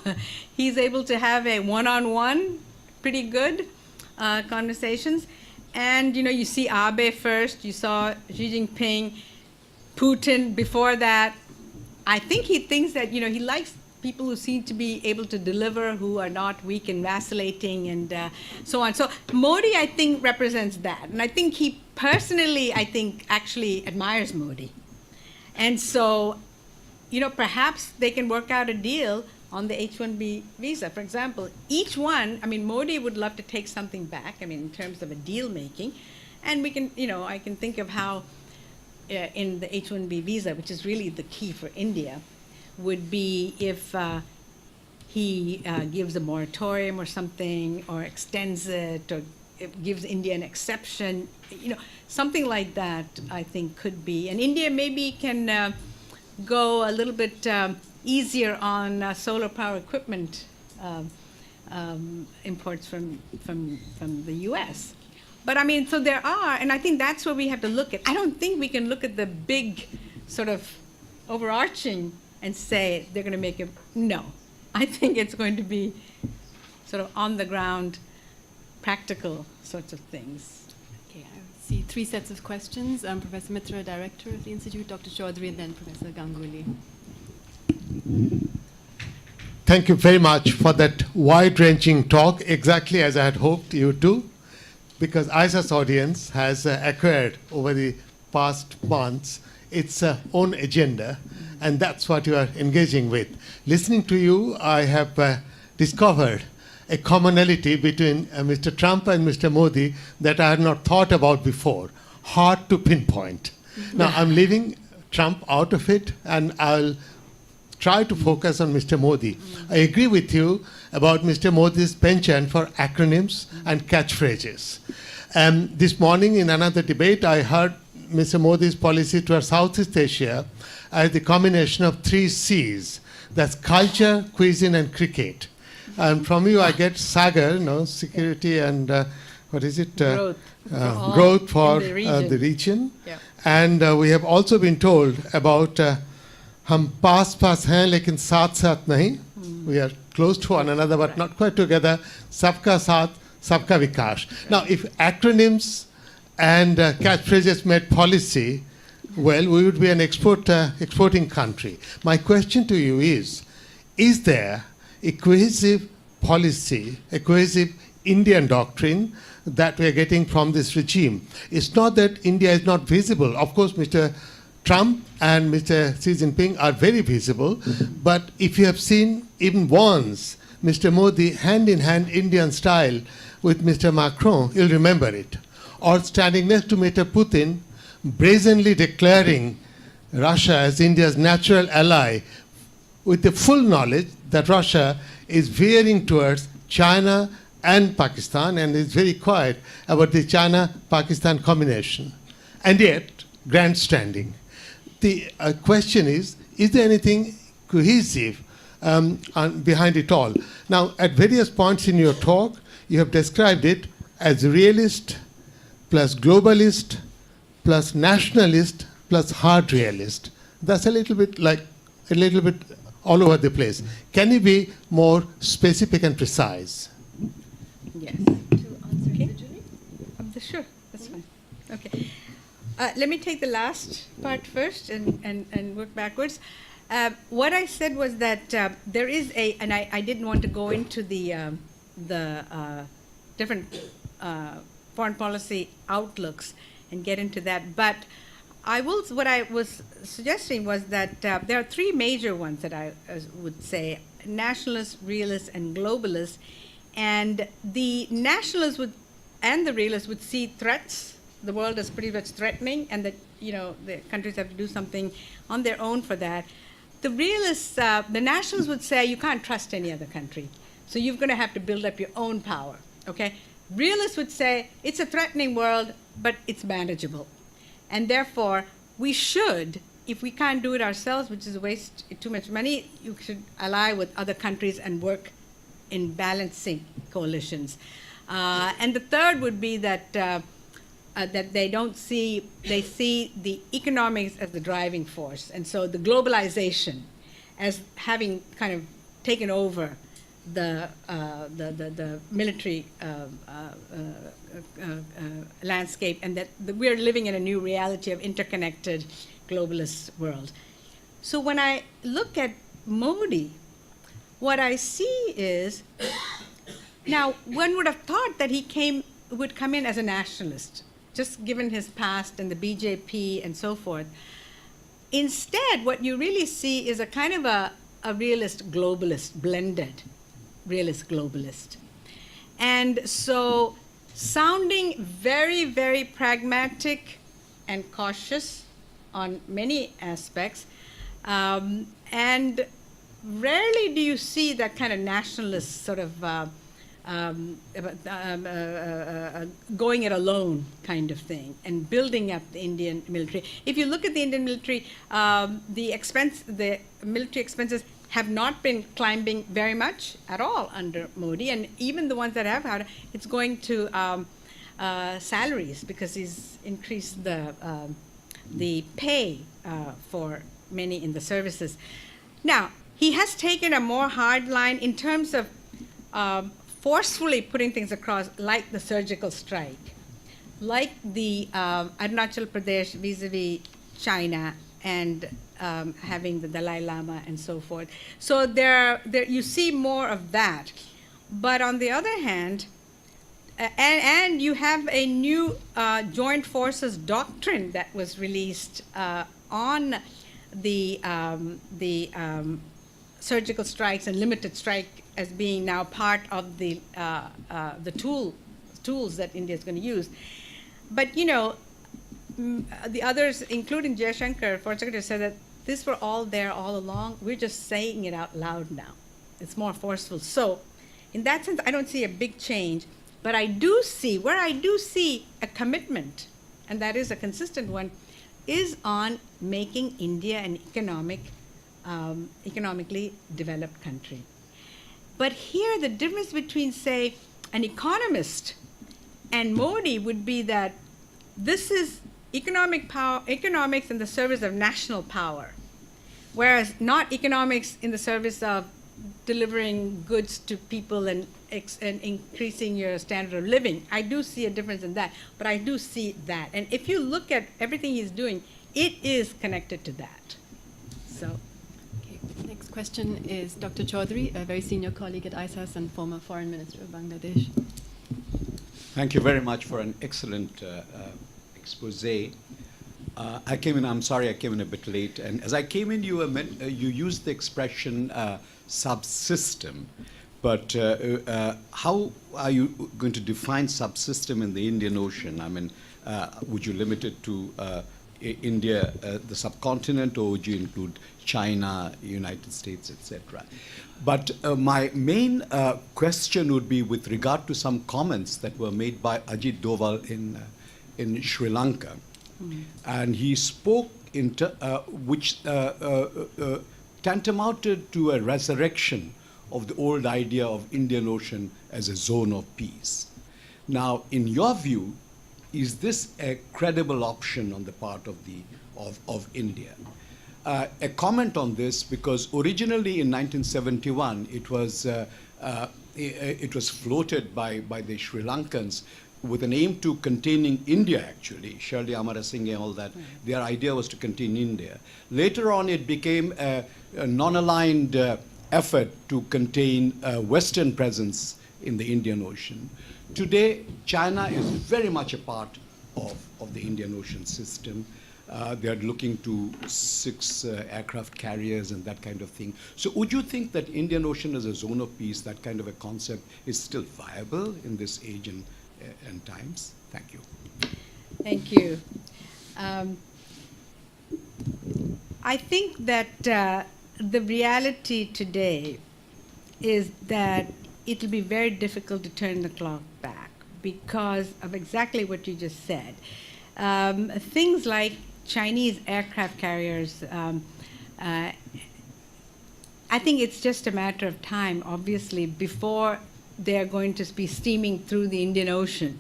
He's able to have a one-on-one, pretty good conversations. And, you know, you see Abe first, you saw Xi Jinping, Putin before that. I think he thinks that, you know, he likes people who seem to be able to deliver, who are not weak and vacillating and so on. So Modi, I think, represents that. And I think he personally, I think, actually admires Modi. And so, you know, perhaps they can work out a deal on the H-1B visa. For example, each one, I mean, Modi would love to take something back, I mean, in terms of a deal making. And we can, you know, I can think of how in the H-1B visa, which is really the key for India, would be if he gives a moratorium or something, or extends it, or it gives India an exception, you know, something like that, I think could be. And India maybe can go a little bit easier on solar power equipment imports from the US. But I mean, so there are, and I think that's where we have to look at. I don't think we can look at the big sort of overarching and say they're going to make it. No, I think it's going to be sort of on the ground, practical sorts of things. Okay, I see three sets of questions. Professor Mitra, Director of the Institute, Dr. Chaudhary, and then Professor Ganguly. Thank you very much for that wide-ranging talk, exactly as I had hoped you to, because ISAS audience has acquired over the past months its own agenda, and that's what you are engaging with. Listening to you, I have discovered a commonality between Mr. Trump and Mr. Modi that I had not thought about before. Hard to pinpoint. Now, I'm leaving Trump out of it, and I'll try to focus on Mr. Modi. I agree with you about Mr. Modi's penchant for acronyms and catchphrases. This morning in another debate, I heard Mr. Modi's policy towards Southeast Asia as the combination of 3 C's. That's culture, cuisine, and cricket. And from you, I get Saga, security and what is it? Growth for the region. Yeah. And we have also been told about hum paas hain lekin saath nahi. We are close to one another, but not quite together. Sabka saath, sabka vikash. Now, if acronyms and catchphrases made policy, well, we would be an exporting country. My question to you is there a cohesive policy, a cohesive Indian doctrine that we are getting from this regime? It's not that India is not visible. Of course, Mr. Trump and Mr. Xi Jinping are very visible, but if you have seen even once Mr. Modi hand in hand Indian style with Mr. Macron, you'll remember it. Or standing next to Mr. Putin, brazenly declaring Russia as India's natural ally with the full knowledge that Russia is veering towards China and Pakistan and is very quiet about the China-Pakistan combination. And yet, grandstanding. The question is there anything cohesive behind it all? Now, at various points in your talk, you have described it as realist plus globalist plus nationalist plus hard realist. That's a little bit all over the place. Can you be more specific and precise? Yes. To answer individually? Sure, that's fine. Okay. Let me take the last part first and work backwards. What I said was that there is and I didn't want to go into the different foreign policy outlooks and get into that, but what I was suggesting was that there are 3 major ones that I would say: nationalist, realist, and globalist. And the nationalists and the realists would see threats, the world as pretty much threatening, and that the countries have to do something on their own for that. The realists, the nationalists would say you can't trust any other country, so you're going to have to build up your own power. Okay, realists would say it's a threatening world, but it's manageable, and therefore we should, if we can't do it ourselves, which is a waste, too much money, you should ally with other countries and work in balancing coalitions. And the third would be that that they see the economics as the driving force, and so the globalization as having kind of taken over the military landscape, and that we're living in a new reality of interconnected globalist world. So when I look at Modi, what I see is, now one would have thought that he would come in as a nationalist, just given his past and the BJP and so forth. Instead, what you really see is a kind of a realist globalist, blended realist globalist. And so sounding very, very pragmatic and cautious on many aspects, and rarely do you see that kind of nationalist sort of going it alone kind of thing and building up the Indian military. If you look at the Indian military, the military expenses have not been climbing very much at all under Modi, and even the ones that have had, it's going to salaries, because he's increased the pay for many in the services. Now, he has taken a more hard line in terms of forcefully putting things across, like the surgical strike, like the Arunachal Pradesh vis-a-vis China, and having the Dalai Lama and so forth. So there you see more of that. But on the other hand, and you have a new joint forces doctrine that was released on the surgical strikes and limited strike as being now part of the tools that India is going to use. But the others, including Shankar, Foreign Secretary, said that these were all there all along. We're just saying it out loud now. It's more forceful. So, in that sense, I don't see a big change. But I do see, where I do see a commitment, and that is a consistent one, is on making India an economically developed country. But here, the difference between, say, an economist and Modi would be that this is economics in the service of national power, whereas not economics in the service of delivering goods to people and increasing your standard of living. I do see a difference in that, but I do see that. And if you look at everything he's doing, it is connected to that. So. Okay. Next question is Dr. Chaudhry, a very senior colleague at ISAS and former Foreign Minister of Bangladesh. Thank you very much for an excellent expose. I came in, I'm sorry I came in a bit late, and as I came in, you used the expression subsystem, but how are you going to define subsystem in the Indian Ocean? I mean, would you limit it to India, the subcontinent, or would you include China, United States, etc.? But my main question would be with regard to some comments that were made by Ajit Doval in Sri Lanka. And he spoke which tantamounted to a resurrection of the old idea of Indian Ocean as a zone of peace. Now, in your view, is this a credible option on the part of India? A comment on this, because originally in 1971 it was floated by the Sri Lankans with an aim to containing India, actually. Shirley Amarasinghe and all that. Their idea was to contain India. Later on, it became a non-aligned effort to contain Western presence in the Indian Ocean. Today, China is very much a part of the Indian Ocean system. They are looking to 6 aircraft carriers and that kind of thing. So would you think that Indian Ocean as a zone of peace, that kind of a concept, is still viable in this age and times? Thank you. Thank you. I think that the reality today is that it will be very difficult to turn the clock back because of exactly what you just said. Things like Chinese aircraft carriers, I think it's just a matter of time, obviously, before they're going to be steaming through the Indian Ocean.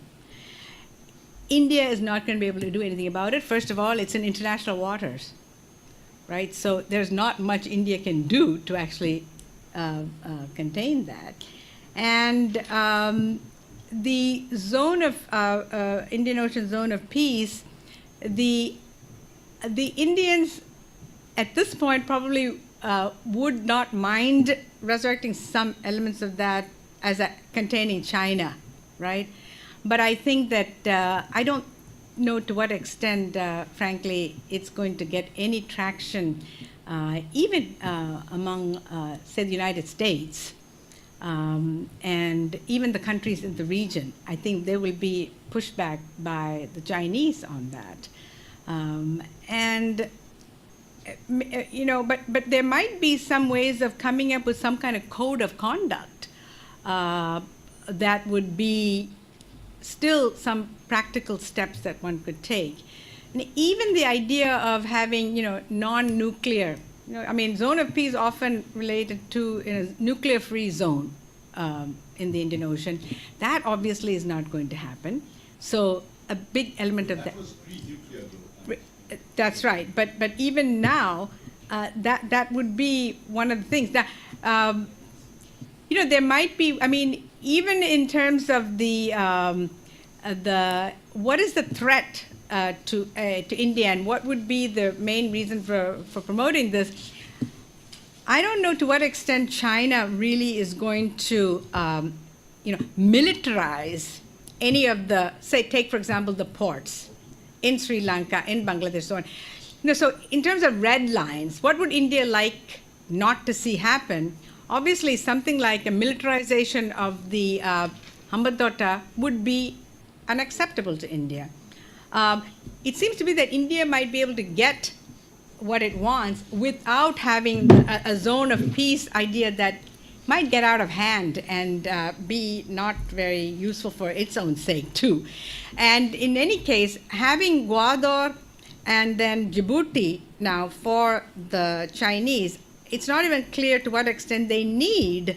India is not going to be able to do anything about it. First of all, it's in international waters, right? So there's not much India can do to actually contain that. And the zone of Indian Ocean zone of peace, the Indians at this point probably would not mind resurrecting some elements of that as containing China, right? But I think that I don't know to what extent, frankly, it's going to get any traction, even among, say, the United States, and even the countries in the region. I think there will be pushback by the Chinese on that. And you know, but there might be some ways of coming up with some kind of code of conduct that would be still some practical steps that one could take. And even the idea of having, you know, non-nuclear, you know, I mean, zone of peace often related to a nuclear-free zone in the Indian Ocean. That obviously is not going to happen. So a big element of that. That was pre-nuclear, though. That's right. But even now, that would be one of the things. That, you know, there might be, I mean, even in terms of the what is the threat to India and what would be the main reason for promoting this, I don't know to what extent China really is going to, you know, militarize any of the, say, take, for example, the ports in Sri Lanka, in Bangladesh, so on. You know, so in terms of red lines, what would India like not to see happen? Obviously, something like a militarization of the Hambantota would be unacceptable to India. It seems to be that India might be able to get what it wants without having a zone of peace idea that might get out of hand and be not very useful for its own sake too. And in any case, having Gwadar and then Djibouti now for the Chinese, it's not even clear to what extent they need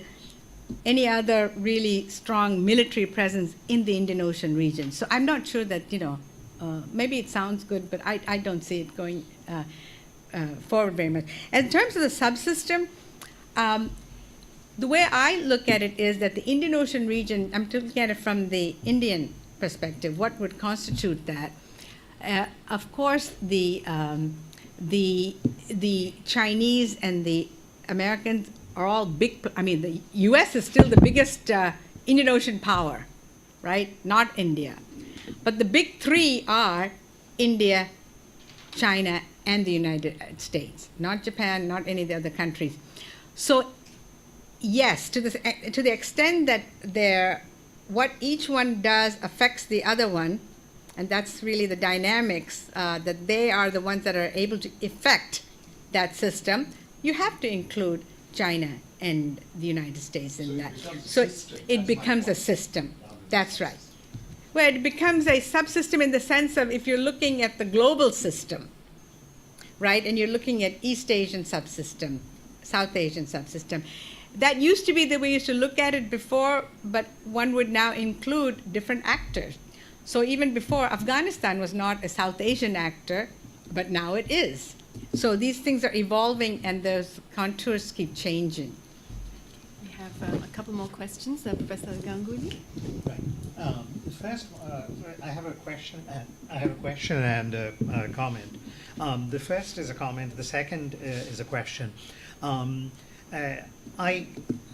any other really strong military presence in the Indian Ocean region. So I'm not sure that, maybe it sounds good, but I don't see it going forward very much. In terms of the subsystem, the way I look at it is that the Indian Ocean region, I'm looking at it from the Indian perspective, what would constitute that? Of course, the Chinese and the Americans are all big, the US is still the biggest Indian Ocean power, right? Not India. But the big three are India, China, and the United States, not Japan, not any of the other countries. So yes, to the extent that what each one does affects the other one, and that's really the dynamics, that they are the ones that are able to effect that system, you have to include China and the United States in that. So it becomes a system. That's right. Well, it becomes a subsystem in the sense of if you're looking at the global system, right, and you're looking at East Asian subsystem, South Asian subsystem. That used to be the way we used to look at it before, but one would now include different actors. So even before, Afghanistan was not a South Asian actor, but now it is. So these things are evolving and those contours keep changing. We have a couple more questions. Professor Ganguly. Right. First, I have a question. I have a question and a comment. The first is a comment. The second is a question. I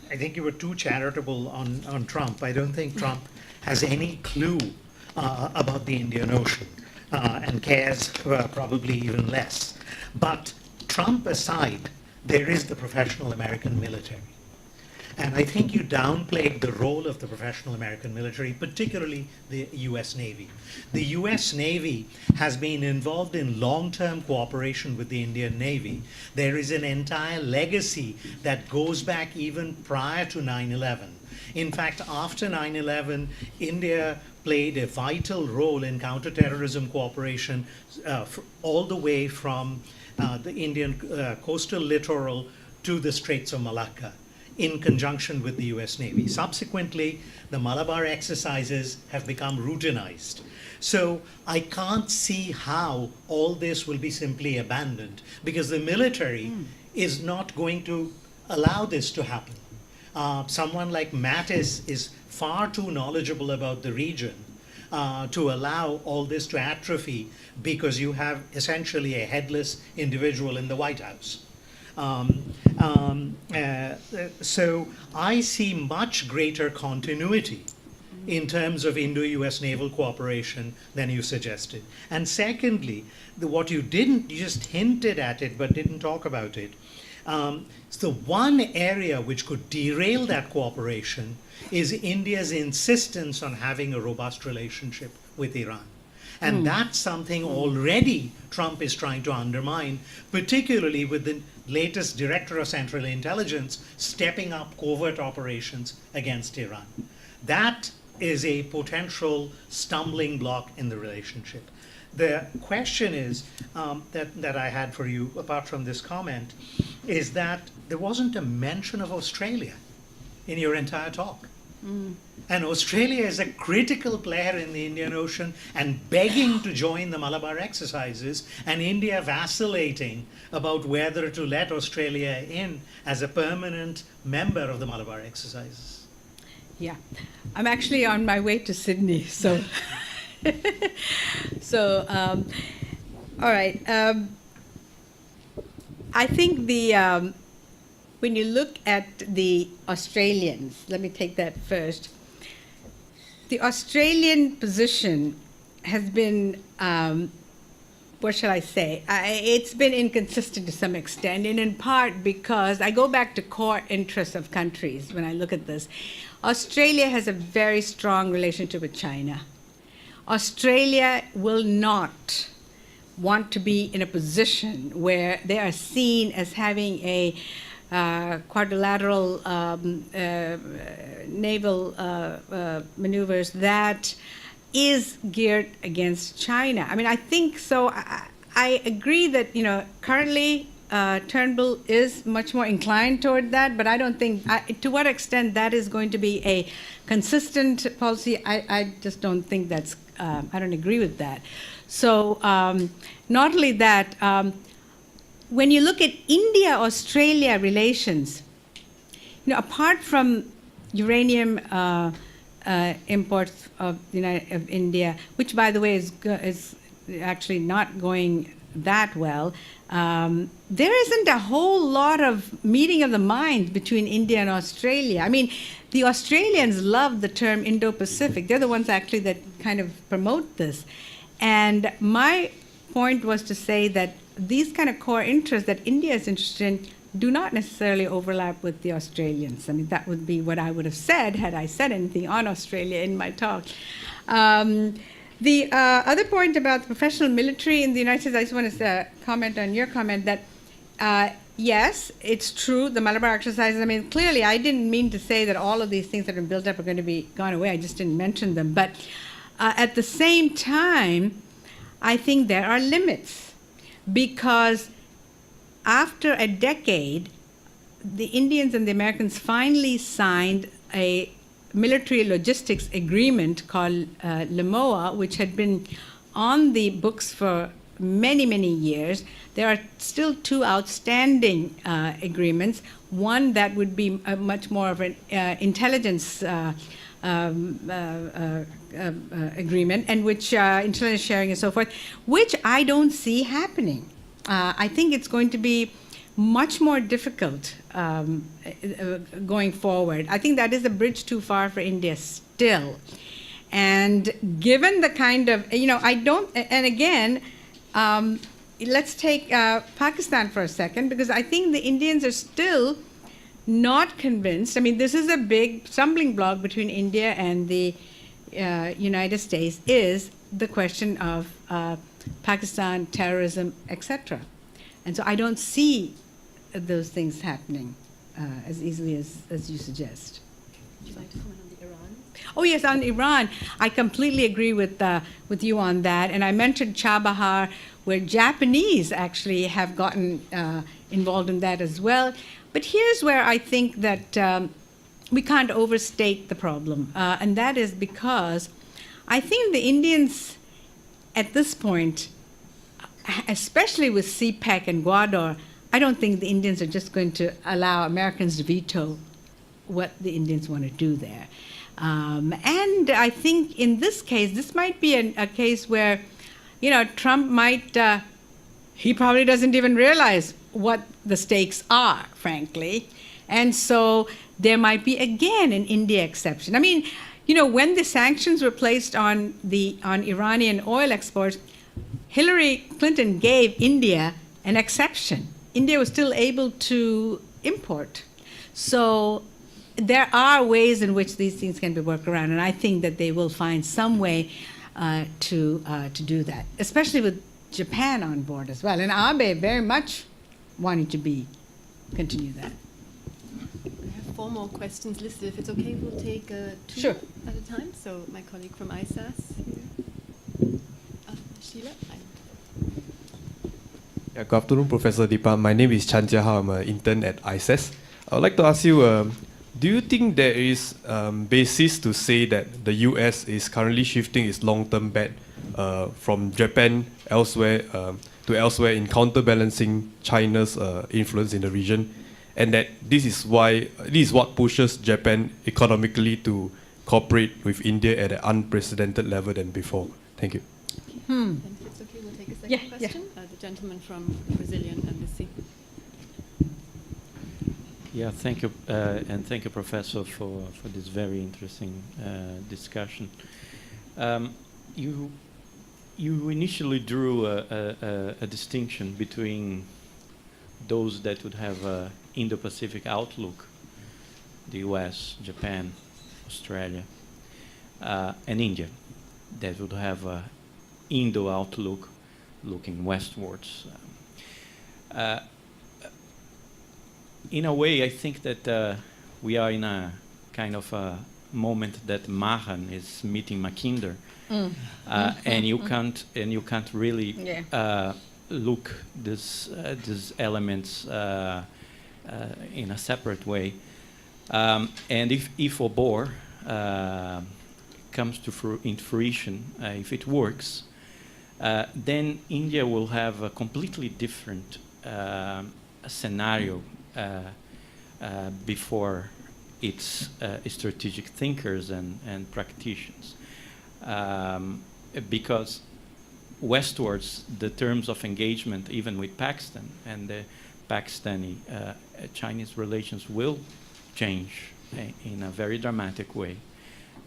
think you were too charitable on Trump. I don't think Trump has any clue about the Indian Ocean and cares probably even less. But Trump aside, there is the professional American military. And I think you downplayed the role of the professional American military, particularly the US Navy. The US Navy has been involved in long-term cooperation with the Indian Navy. There is an entire legacy that goes back even prior to 9/11. In fact, after 9/11, India played a vital role in counterterrorism cooperation all the way from the Indian coastal littoral to the Straits of Malacca, in conjunction with the US Navy. Subsequently, the Malabar exercises have become routinized. So I can't see how all this will be simply abandoned, because the military is not going to allow this to happen. Someone like Mattis is far too knowledgeable about the region to allow all this to atrophy, because you have essentially a headless individual in the White House. So I see much greater continuity in terms of Indo-US naval cooperation than you suggested. And secondly, what you didn't, you just hinted at it but didn't talk about it. So one area which could derail that cooperation is India's insistence on having a robust relationship with Iran. And that's something already Trump is trying to undermine, particularly with the latest Director of Central Intelligence stepping up covert operations against Iran. That is a potential stumbling block in the relationship. The question is that I had for you, apart from this comment, is that there wasn't a mention of Australia in your entire talk. And Australia is a critical player in the Indian Ocean and begging to join the Malabar exercises, and India vacillating about whether to let Australia in as a permanent member of the Malabar exercises. Yeah, I'm actually on my way to Sydney, so. All right. I think when you look at the Australians, let me take that first. The Australian position has been, what shall I say? It's been inconsistent to some extent, and in part because I go back to core interests of countries when I look at this. Australia has a very strong relationship with China. Australia will not want to be in a position where they are seen as having a quadrilateral naval maneuvers that is geared against China. I mean, I think so. I agree that, currently Turnbull is much more inclined toward that, but I don't think, to what extent that is going to be a consistent policy, I just don't think that's, I don't agree with that. So not only that, when you look at India-Australia relations, apart from uranium imports of India, which by the way is actually not going that well, there isn't a whole lot of meeting of the minds between India and Australia. I mean, the Australians love the term Indo Pacific. They're the ones actually that kind of promote this. And my point was to say that these kind of core interests that India is interested in do not necessarily overlap with the Australians. I mean, that would be what I would have said had I said anything on Australia in my talk. The other point about the professional military in the United States, I just want to comment on your comment that, yes, it's true, the Malabar exercises, I mean, clearly I didn't mean to say that all of these things that have been built up are going to be gone away. I just didn't mention them. But at the same time, I think there are limits, because after a decade, the Indians and the Americans finally signed a military logistics agreement called LMOA, which had been on the books for many, many years. There are still two outstanding agreements. One that would be much more of an intelligence agreement, and which intelligence sharing and so forth, which I don't see happening. I think it's going to be much more difficult going forward. I think that is a bridge too far for India still. And given the kind of, I don't, and again, let's take Pakistan for a second, because I think the Indians are still not convinced. I mean, this is a big stumbling block between India and the United States, is the question of Pakistan, terrorism, etc. And so I don't see those things happening as easily as you suggest. Would you like to comment on the Iran? Oh yes, on Iran, I completely agree with you on that. And I mentioned Chabahar, where Japanese actually have gotten involved in that as well. But here's where I think that we can't overstate the problem, and that is because I think the Indians at this point, especially with CPEC and Gwadar, I don't think the Indians are just going to allow Americans to veto what the Indians want to do there. And I think in this case, this might be a case where, Trump might, he probably doesn't even realize what the stakes are, frankly. And so there might be, again, an India exception. I mean, when the sanctions were placed on Iranian oil exports, Hillary Clinton gave India an exception. India was still able to import. So there are ways in which these things can be worked around, and I think that they will find some way to do that, especially with Japan on board as well. And Abe very much wanting to continue that. I have 4 more questions listed. If it's okay, we'll take 2 Sure. at a time. So my colleague from ISAS here. Sheila? Yeah, good afternoon, Professor Deepa. My name is Chan Jia. I'm an intern at ISAS. I would like to ask you, do you think there is basis to say that the US is currently shifting its long-term bet from Japan elsewhere to elsewhere in counterbalancing China's influence in the region, and that this is what pushes Japan economically to cooperate with India at an unprecedented level than before? Thank you. And if it's okay, we'll take a second Yeah, question. The gentleman from Brazilian Embassy. Yeah, thank you, and thank you, Professor, for this very interesting discussion. You initially drew a distinction between those that would have an Indo-Pacific outlook, the US, Japan, Australia, and India. that would have a Indo outlook looking westwards. In a way, I think that we are in a kind of a moment that Mahan is meeting Mackinder, and you can't really look these elements in a separate way. And if Obor comes to in fruition, if it works, then India will have a completely different scenario before its strategic thinkers and practitioners. Because westwards, the terms of engagement, even with Pakistan and the Pakistani-Chinese relations will change in a very dramatic way.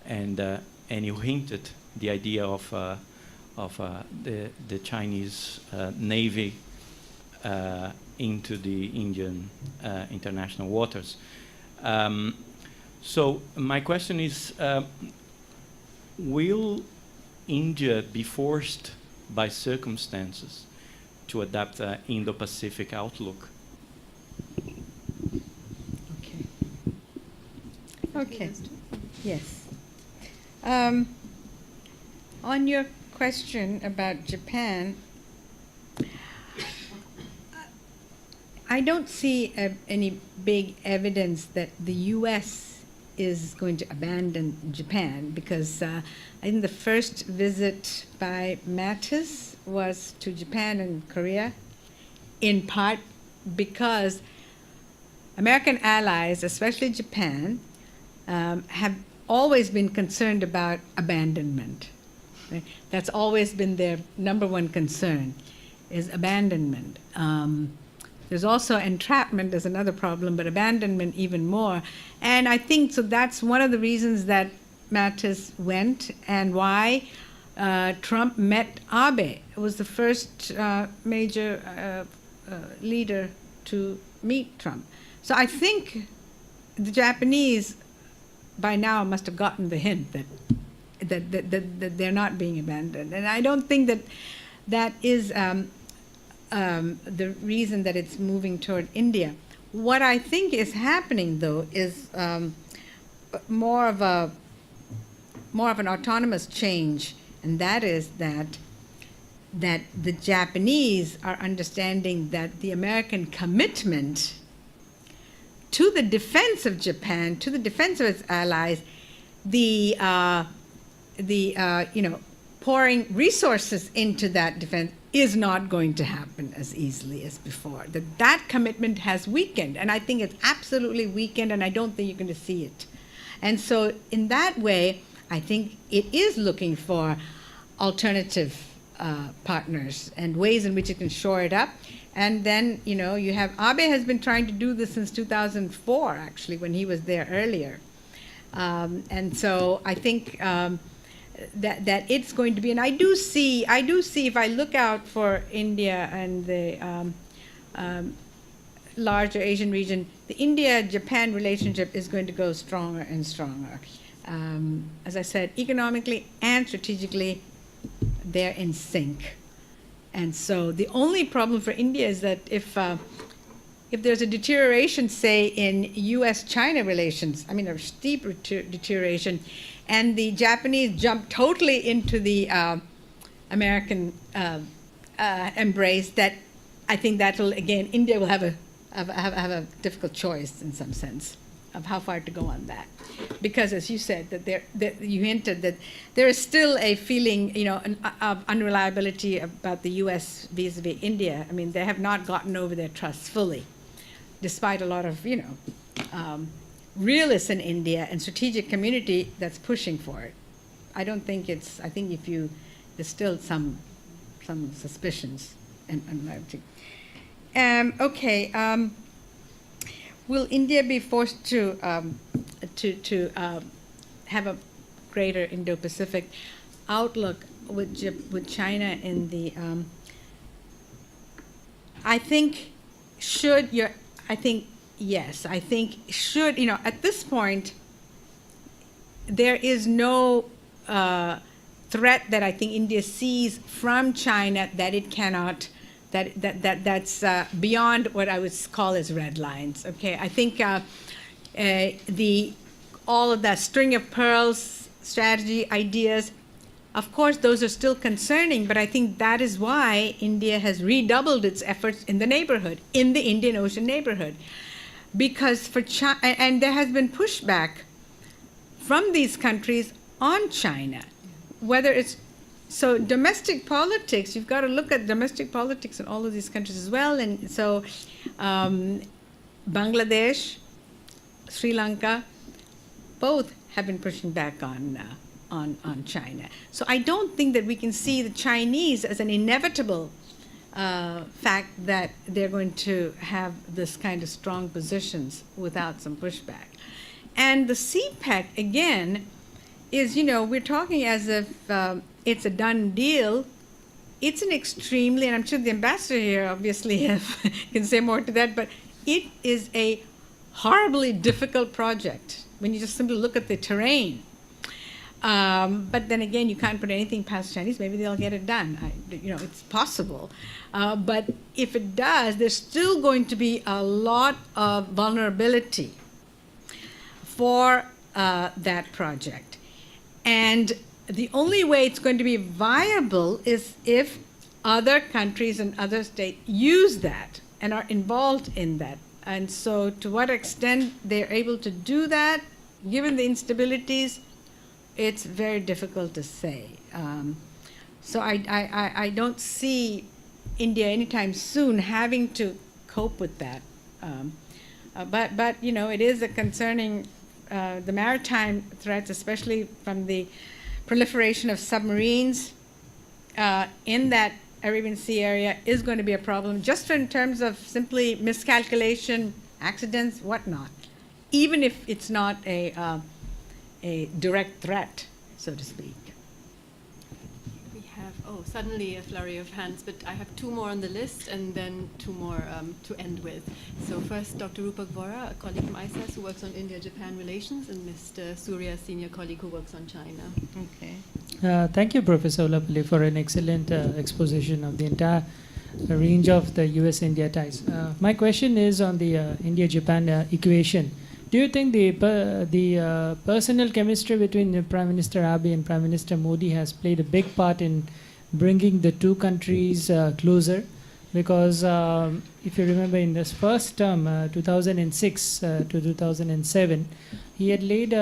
And you hinted the idea of the Chinese Navy into the Indian international waters. So my question is, will India be forced by circumstances to adapt an Indo-Pacific outlook? Okay. Yes. On your question about Japan, I don't see any big evidence that the U.S. is going to abandon Japan, because I think the first visit by Mattis was to Japan and Korea, in part because American allies, especially Japan, have always been concerned about abandonment. Right? That's always been their number one concern, is abandonment. There's also entrapment as another problem, but abandonment even more. And I think so that's one of the reasons that Mattis went, and why Trump met Abe. It was the first major leader to meet Trump. So I think the Japanese by now must have gotten the hint that they're not being abandoned. And I don't think that that is the reason that it's moving toward India. What I think is happening, though, is more of an autonomous change, and that is that the Japanese are understanding that the American commitment to the defense of Japan, to the defense of its allies, the pouring resources into that defense is not going to happen as easily as before. That commitment has weakened, and I think it's absolutely weakened, and I don't think you're going to see it. And so in that way, I think it is looking for alternative partners and ways in which it can shore it up. And then, you have Abe has been trying to do this since 2004, actually, when he was there earlier. And so I think that it's going to be, and I do see if I look out for India and the larger Asian region, the India-Japan relationship is going to go stronger and stronger. As I said, economically and strategically, they're in sync. And so the only problem for India is that if there's a deterioration, say, in U.S.-China relations, I mean a steep deterioration, and the Japanese jump totally into the American embrace, that I think that'll, again, India will have a difficult choice in some sense of how far to go on that. Because, as you said, you hinted that there is still a feeling, of unreliability about the U.S. vis-a-vis India. I mean, they have not gotten over their trust fully, despite a lot of, realists in India and strategic community that's pushing for it. I think there's still some suspicions and unreliability. Okay. Will India be forced to have a greater Indo-Pacific outlook with China in the? I think yes. I think at this point there is no threat that I think India sees from China that it cannot, that's beyond what I would call as red lines. Okay, I think all of that string of pearls strategy ideas, of course, those are still concerning, but I think that is why India has redoubled its efforts in the neighborhood, in the Indian Ocean neighborhood. Because for China, and there has been pushback from these countries on China, whether it's, so domestic politics, you've got to look at domestic politics in all of these countries as well. And so Bangladesh, Sri Lanka, both have been pushing back on China. So I don't think that we can see the Chinese as an inevitable fact that they're going to have this kind of strong positions without some pushback. And the CPEC, again, is, we're talking as if it's a done deal. It's an extremely, and I'm sure the ambassador here obviously can say more to that, but it is a horribly difficult project when you just simply look at the terrain. But then again, you can't put anything past Chinese. Maybe they'll get it done. It's possible. But if it does, there's still going to be a lot of vulnerability for that project. And the only way it's going to be viable is if other countries and other states use that and are involved in that. And so to what extent they're able to do that, given the instabilities, it's very difficult to say. So I don't see India anytime soon having to cope with that. But it is a concerning, the maritime threats, especially from the proliferation of submarines in that Arabian Sea area, is going to be a problem, just in terms of simply miscalculation, accidents, whatnot, even if it's not a direct threat, so to speak. We have, suddenly a flurry of hands, but I have two more on the list and then two more to end with. So first, Dr. Rupak Vora, a colleague from ISAS who works on India-Japan relations, and Mr. Surya, senior colleague who works on China. Okay. Thank you, Professor Ollapally, for an excellent exposition of the entire range of the US-India ties. My question is on the India-Japan equation. Do you think the personal chemistry between Prime Minister Abe and Prime Minister Modi has played a big part in bringing the two countries closer? Because if you remember, in this first term, 2006 to 2007, he had laid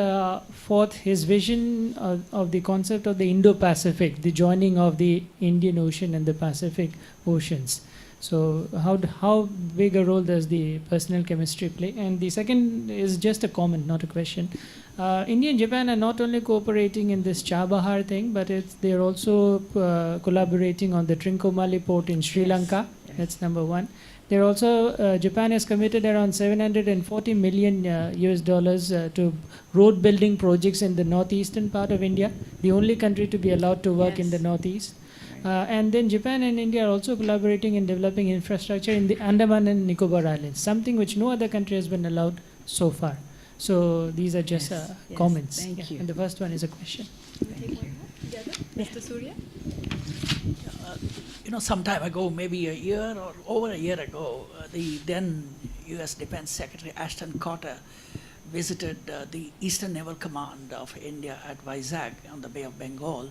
forth his vision of the concept of the Indo Pacific, the joining of the Indian Ocean and the Pacific Oceans. So how big a role does the personal chemistry play? And the second is just a comment, not a question. India and Japan are not only cooperating in this Chabahar thing, but they're also collaborating on the Trincomalee port in Sri Lanka. Yes. That's number one. They're also, Japan has committed around $740 million US dollars to road building projects in the northeastern part of India, the only country to be allowed to work in the northeast. And then Japan and India are also collaborating in developing infrastructure in the Andaman and Nicobar Islands, something which no other country has been allowed so far. So these are just comments. Thank you. And the first one is a question. Together, Mr. Surya. Some time ago, maybe a year or over a year ago, the then U.S. Defense Secretary Ashton Carter visited the Eastern Naval Command of India at Vizag on the Bay of Bengal.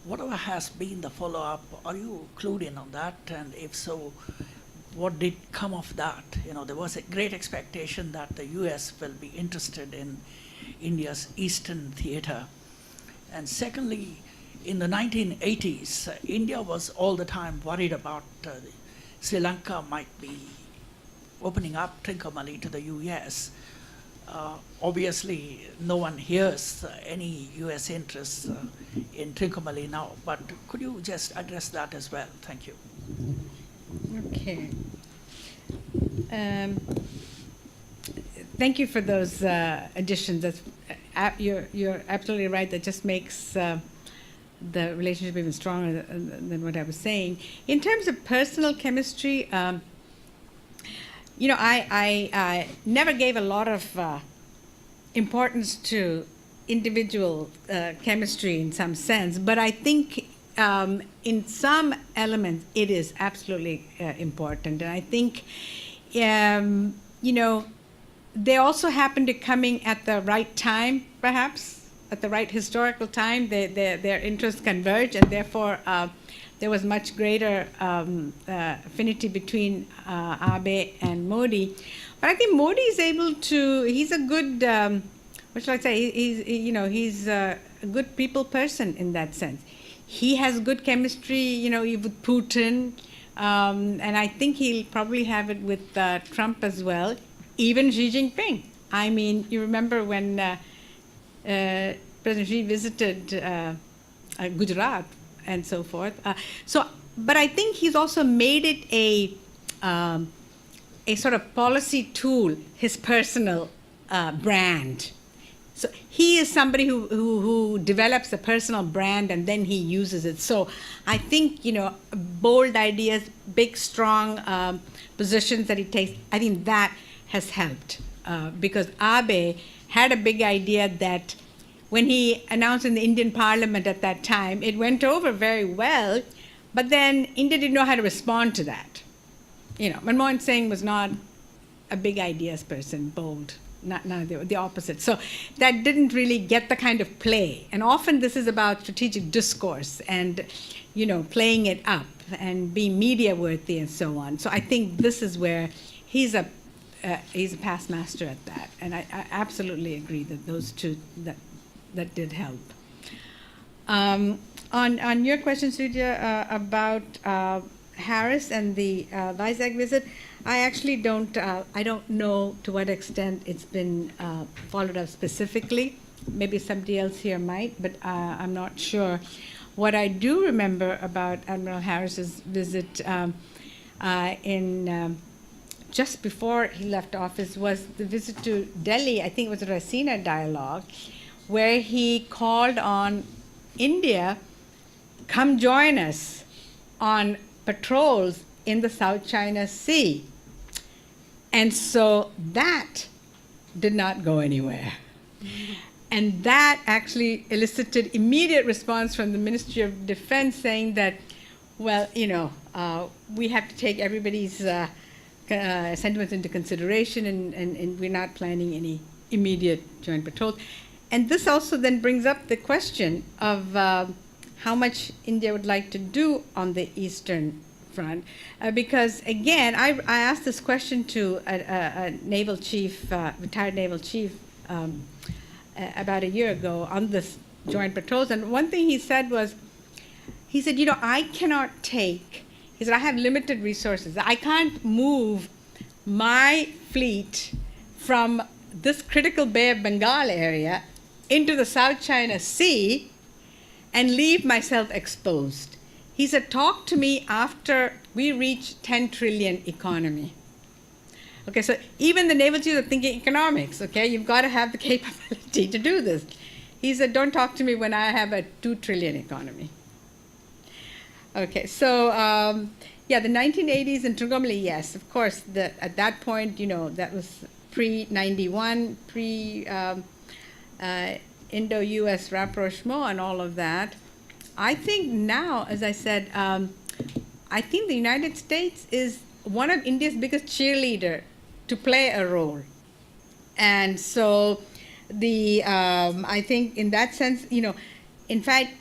Whatever has been the follow-up, are you clued in on that? And if so, what did come of that? There was a great expectation that the U.S. will be interested in India's Eastern theater. And secondly, in the 1980s, India was all the time worried about Sri Lanka might be opening up Trincomalee to the U.S. Obviously, no one hears any U.S. interests in Trincomalee now, but could you just address that as well? Thank you. Okay. Thank you for those additions. You're absolutely right. That just makes the relationship even stronger than what I was saying. In terms of personal chemistry, I never gave a lot of importance to individual chemistry in some sense, but I think in some elements it is absolutely important. And I think, you know, they also happen to coming at the right time, perhaps, at the right historical time. Their interests converge, and therefore there was much greater affinity between Abe and Modi. But I think Modi is able to, he's a good, what shall I say, he's a good people person in that sense. He has good chemistry, you know, with Putin, and I think he'll probably have it with Trump as well, even Xi Jinping. I mean, you remember when President Xi visited Gujarat and so forth. But I think he's also made it a sort of policy tool, his personal brand. So he is somebody who develops a personal brand and then he uses it. So I think, you know, bold ideas, big, strong positions that he takes, I think that has helped. Because Abe had a big idea that when he announced in the Indian parliament at that time, it went over very well, but then India didn't know how to respond to that. You know, Manmohan Singh was not a big ideas person, bold, not the opposite. So that didn't really get the kind of play. And often this is about strategic discourse and, you know, playing it up and being media worthy and so on. So I think this is where he's a past master at that. And I absolutely agree that those two, that did help. On your question, Sujya, about Harris and the Vizag visit, I actually don't know to what extent it's been followed up specifically. Maybe somebody else here might, but I'm not sure. What I do remember about Admiral Harris's visit just before he left office was the visit to Delhi. I think it was a Raisina Dialogue, where he called on India, come join us on patrols in the South China Sea. And so that did not go anywhere. And that actually elicited immediate response from the Ministry of Defense saying that, well, you know, we have to take everybody's sentiments into consideration and we're not planning any immediate joint patrols. And this also then brings up the question of how much India would like to do on the Eastern Front. Because again, I asked this question to a naval chief, retired naval chief, about a year ago on this joint patrols. And one thing he said was, he said, you know, I cannot take, he said, I have limited resources. I can't move my fleet from this critical Bay of Bengal area into the South China Sea and leave myself exposed. He said, talk to me after we reach 10 trillion economy. Okay, so even the naval chiefs are thinking economics, okay? You've got to have the capability to do this. He said, don't talk to me when I have a 2 trillion economy. Okay, so yeah, the 1980s in Trilateral, yes, of course, at that point, you know, that was pre-91, Indo-US rapprochement and all of that. I think now, as I said, I think the United States is one of India's biggest cheerleader to play a role. And so I think in that sense, you know, in fact,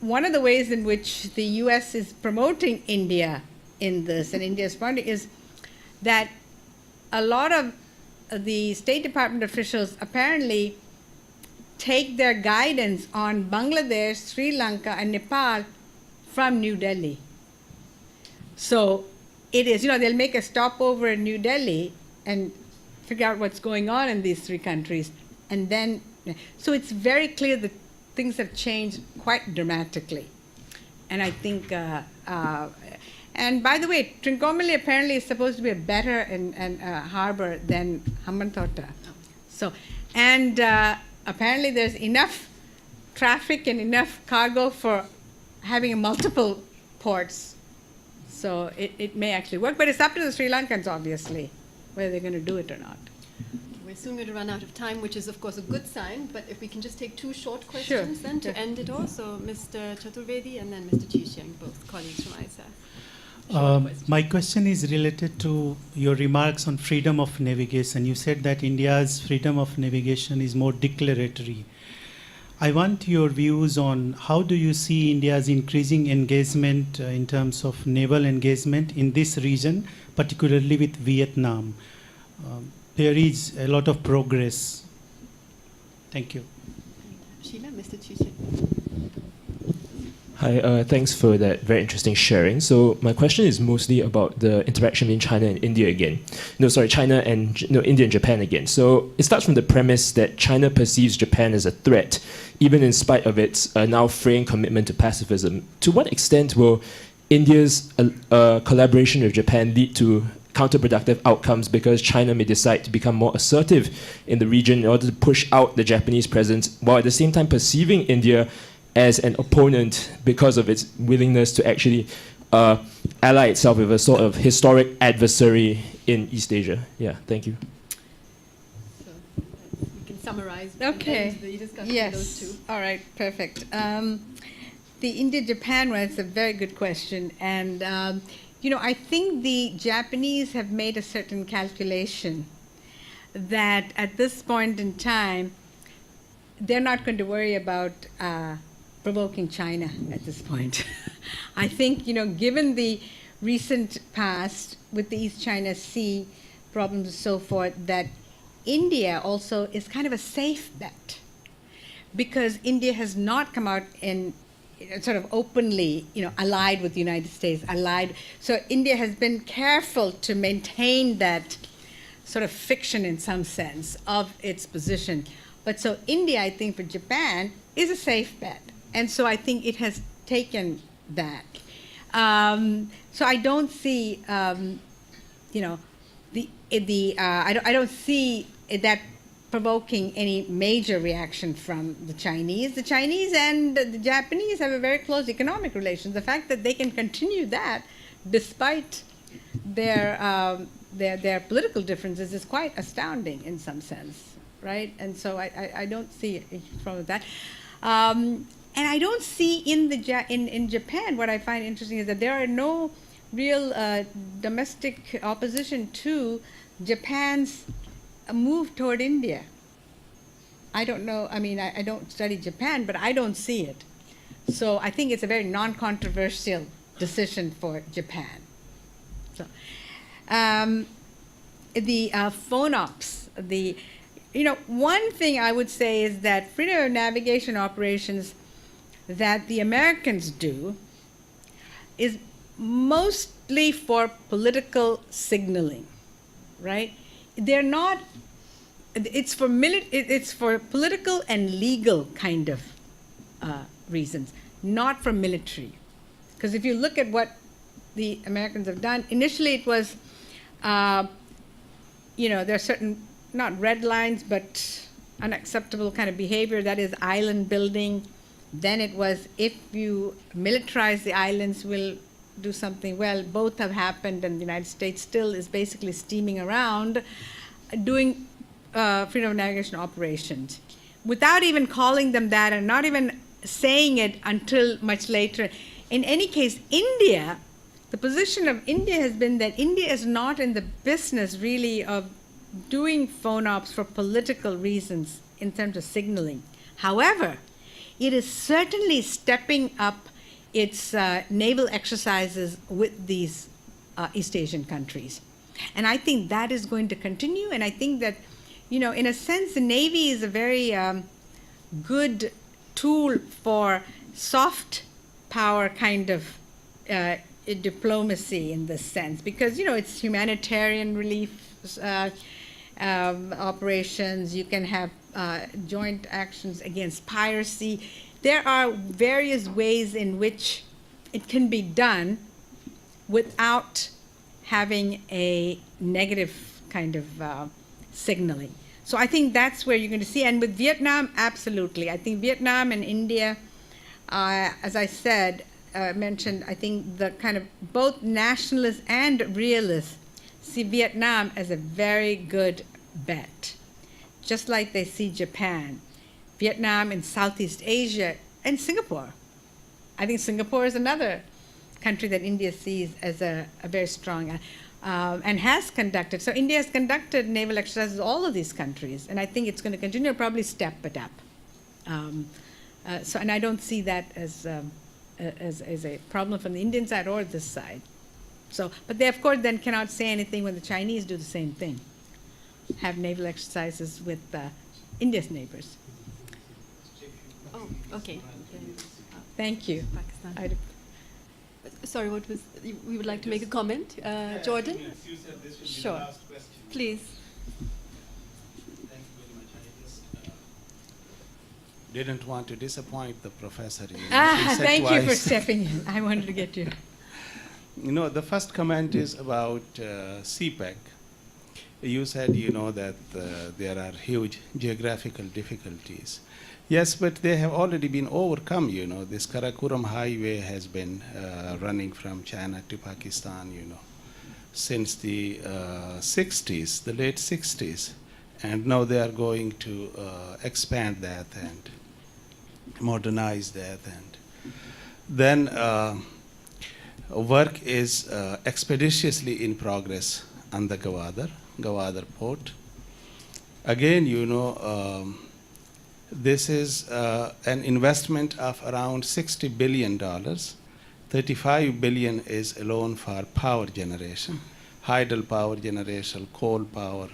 one of the ways in which the US is promoting India in this, and India's funding, is that a lot of the State Department officials apparently take their guidance on Bangladesh, Sri Lanka, and Nepal from New Delhi. So it is, you know, they'll make a stopover in New Delhi and figure out what's going on in these three countries. And then, so it's very clear that things have changed quite dramatically. And I think, and by the way, Trincomalee apparently is supposed to be a better harbor than Hambantota. So, and apparently there's enough traffic and enough cargo for having multiple ports. So it may actually work, but it's up to the Sri Lankans, obviously, whether they're going to do it or not. we're soon going to run out of time, which is, of course, a good sign. But if we can just take two short questions then to end it all. So Mr. Chaturvedi and then Mr. Chichiang, both colleagues from ISAS. My question is related to your remarks on freedom of navigation. You said that India's freedom of navigation is more declaratory. I want your views on how do you see India's increasing engagement in terms of naval engagement in this region, particularly with Vietnam. There is a lot of progress. Thank you. Sheila, Mr. Chichiang. Hi, thanks for that very interesting sharing. So my question is mostly about the interaction between China and India again. China and India and Japan again. So it starts from the premise that China perceives Japan as a threat, even in spite of its now fraying commitment to pacifism. To what extent will India's collaboration with Japan lead to counterproductive outcomes because China may decide to become more assertive in the region in order to push out the Japanese presence, while at the same time perceiving India as an opponent because of its willingness to actually ally itself with a sort of historic adversary in East Asia? Yeah, thank you. So we can summarize Okay. the discussion Yes. of those two. All right, perfect. The India-Japan one is a very good question. And, I think the Japanese have made a certain calculation that at this point in time, they're not going to worry about provoking China at this point. I think, given the recent past with the East China Sea problems and so forth, that India also is kind of a safe bet because India has not come out in sort of openly, allied with the United States, allied. So India has been careful to maintain that sort of fiction in some sense of its position. But so India, I think, for Japan is a safe bet. And so I think it has taken that. So I don't see, I don't see that provoking any major reaction from the Chinese. The Chinese and the Japanese have a very close economic relation. The fact that they can continue that despite their political differences is quite astounding in some sense, right? And so I don't see a problem with that. And I don't see in Japan, what I find interesting is that there are no real domestic opposition to Japan's move toward India. I don't know, I don't study Japan, but I don't see it. So I think it's a very non-controversial decision for Japan. So, the phone ops, one thing I would say is that freedom of navigation operations that the Americans do is mostly for political signaling, right? They're not, it's for political and legal kind of reasons, not for military. Because if you look at what the Americans have done, initially it was, there are certain, not red lines, but unacceptable kind of behavior, that is island building. Then it was, if you militarize the islands, we'll do something. Well, both have happened, and the United States still is basically steaming around doing freedom of navigation operations without even calling them that and not even saying it until much later. In any case, India, the position of India has been that India is not in the business really of doing phone ops for political reasons in terms of signaling. However, it is certainly stepping up its naval exercises with these East Asian countries. And I think that is going to continue. And I think that, in a sense, the Navy is a very good tool for soft power kind of diplomacy in this sense, because, it's humanitarian relief operations. You can have joint actions against piracy. There are various ways in which it can be done without having a negative kind of signaling. So I think that's where you're going to see. And with Vietnam, absolutely. I think Vietnam and India, as I said, mentioned, I think the kind of both nationalists and realists see Vietnam as a very good bet. just like they see Japan, Vietnam, and Southeast Asia, and Singapore. I think Singapore is another country that India sees as a very strong and has conducted. So India has conducted naval exercises in all of these countries, and I think it's going to continue, probably step it up. And I don't see that as a problem from the Indian side or this side. So, but they of course then cannot say anything when the Chinese do the same thing, have naval exercises with India's neighbors. Oh, okay. Thank you. Pakistan. Sorry, what was, we would like to make a comment. Jordan? Sure. Please. Thank you very much. I just didn't want to disappoint the professor. Thank you for stepping in. I wanted to get you. You know, the first comment is about CPEC. You said, you know, that there are huge geographical difficulties. Yes, but they have already been overcome, you know. This Karakoram highway has been running from China to Pakistan, you know, since the 60s, the late 60s. And now they are going to expand that and modernize that. And then work is expeditiously in progress on the Gwadar port. Again, you know, this is an investment of around $60 billion. $35 billion is alone for power generation, hydel power generation, coal power,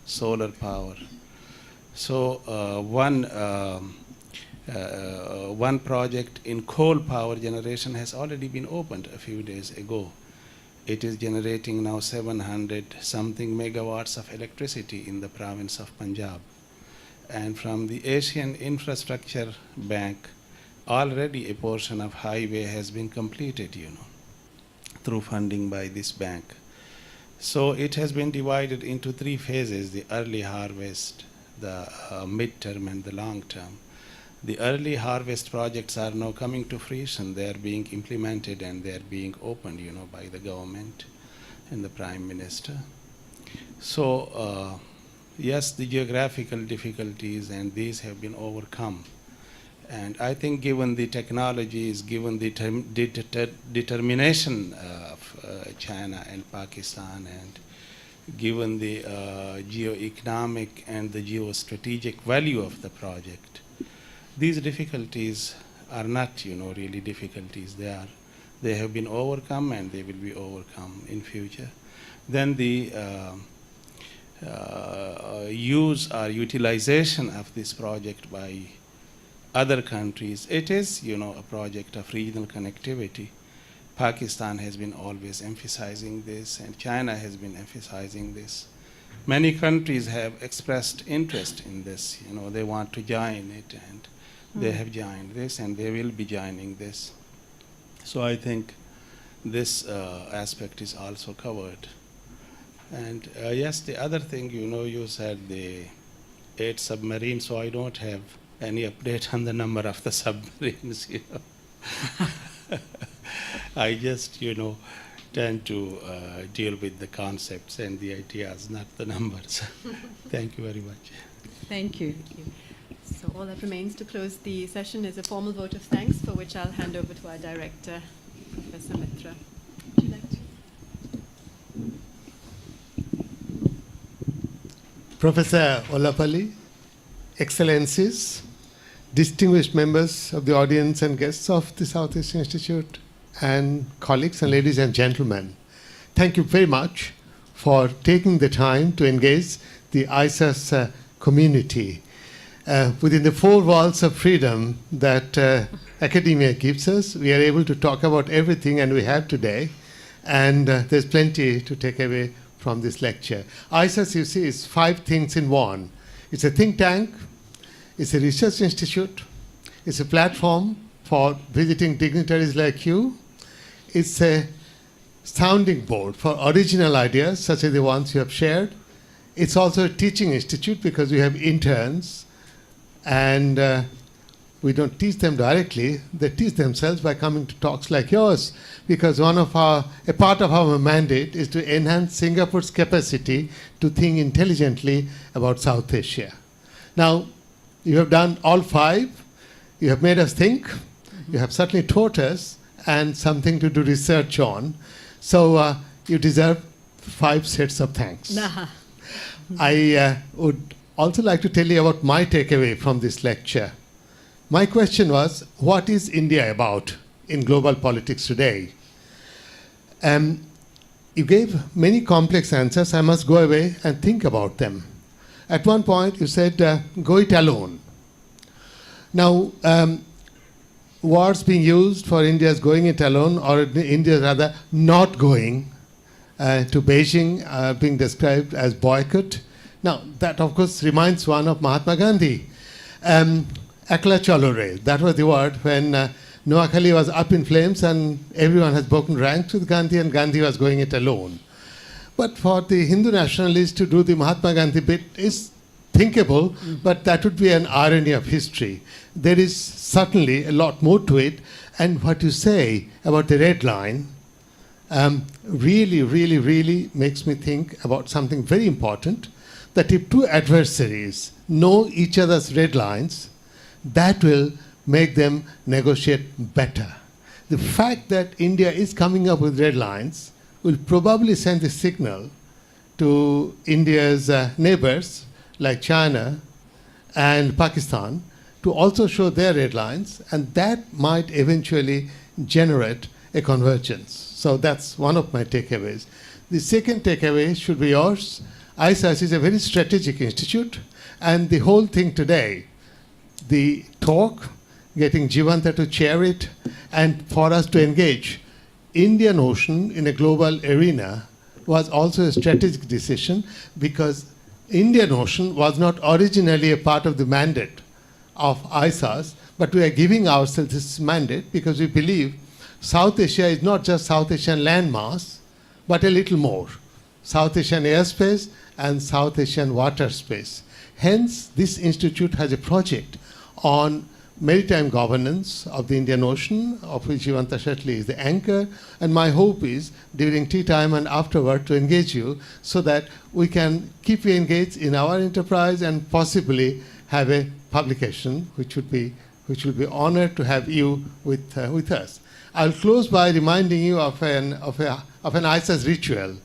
solar power. So one project in coal power generation has already been opened a few days ago. It is generating now 700 something megawatts of electricity in the province of Punjab. And from the Asian Infrastructure Bank, already a portion of highway has been completed, you know, through funding by this bank. So it has been divided into 3 phases: the early harvest, the mid-term, and the long-term. The early harvest projects are now coming to fruition. They are being implemented and they are being opened, you know, by the government and the Prime Minister. So, yes, the geographical difficulties and these have been overcome. And I think given the technologies, given the determination of China and Pakistan, and given the geo-economic and the geostrategic value of the project, these difficulties are not, you know, really difficulties. They have been overcome and they will be overcome in future. Then the use or utilization of this project by other countries, it is, you know, a project of regional connectivity. Pakistan has been always emphasizing this, and China has been emphasizing this. Many countries have expressed interest in this, you know, they want to join it, and they have joined this, and they will be joining this. So I think this aspect is also covered. And yes, the other thing, you know, you said the 8 submarines, so I don't have any update on the number of the submarines, you know. I just, you know, tend to deal with the concepts and the ideas, not the numbers. Thank you very much. Thank you. Thank you. So all that remains to close the session is a formal vote of thanks, for which I'll hand over to our director, Professor Mitra. Would you like to? Professor Ollapally, Excellencies, distinguished members of the audience and guests of the South Asian Institute, and colleagues and ladies and gentlemen, thank you very much for taking the time to engage the ISAS community. Within the 4 walls of freedom that academia gives us, we are able to talk about everything, and we have today, and there's plenty to take away from this lecture. ISAS, you see, is 5 things in one. It's a think tank, it's a research institute, it's a platform for visiting dignitaries like you, it's a sounding board for original ideas such as the ones you have shared. It's also a teaching institute because we have interns, and we don't teach them directly, they teach themselves by coming to talks like yours, because a part of our mandate is to enhance Singapore's capacity to think intelligently about South Asia. Now, you have done all 5. You have made us think. You have certainly taught us and something to do research on. So you deserve 5 sets of thanks. I would also like to tell you about my takeaway from this lecture. My question was, what is India about in global politics today? You gave many complex answers. I must go away and think about them. At one point, you said, go it alone. Now, words being used for India's going it alone, or India rather not going to Beijing, being described as boycott. Now, that of course reminds one of Mahatma Gandhi. Akla chalo re, that was the word when Noakhali was up in flames and everyone has broken ranks with Gandhi and Gandhi was going it alone. But for the Hindu nationalists to do the Mahatma Gandhi bit is thinkable, but that would be an irony of history. There is certainly a lot more to it, and what you say about the red line really makes me think about something very important, that if 2 adversaries know each other's red lines, that will make them negotiate better. The fact that India is coming up with red lines will probably send a signal to India's neighbors like China and Pakistan to also show their red lines, and that might eventually generate a convergence. So that's one of my takeaways. The second takeaway should be yours. ISAS is a very strategic institute, and the whole thing today, the talk, getting Jivanta to chair it, and for us to engage Indian Ocean in a global arena was also a strategic decision, because Indian Ocean was not originally a part of the mandate of ISAS, but we are giving ourselves this mandate because we believe South Asia is not just South Asian landmass, but a little more. South Asian airspace and South Asian water space. Hence, this institute has a project on maritime governance of the Indian Ocean, of which Jivanta Schoettli is the anchor, and my hope is during tea time and afterward to engage you so that we can keep you engaged in our enterprise and possibly have a publication which will be honored to have you with us. I'll close by reminding you of an ISAS ritual.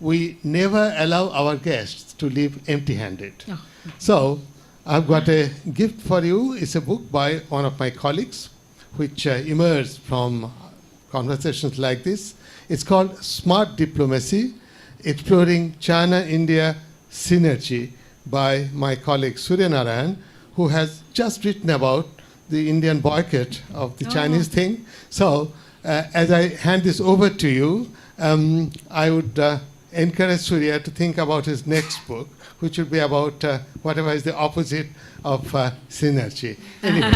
We never allow our guests to leave empty-handed. Oh. So I've got a gift for you. It's a book by one of my colleagues, which emerged from conversations like this. It's called Smart Diplomacy, Exploring China-India Synergy, by my colleague Surya Narayan, who has just written about the Indian boycott of the Chinese thing. So as I hand this over to you, I would encourage Surya to think about his next book, which will be about whatever is the opposite of synergy. Anyway,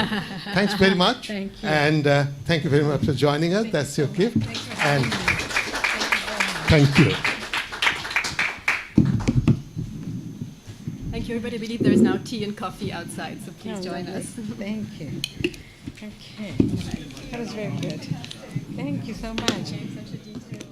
thanks very much. Thank you. And thank you very much for joining us. That's your gift. And thank you. Thank you, everybody. I believe there is now tea and coffee outside, so please join us. Thank you. Okay. That was very good. Thank you so much. Such a detail.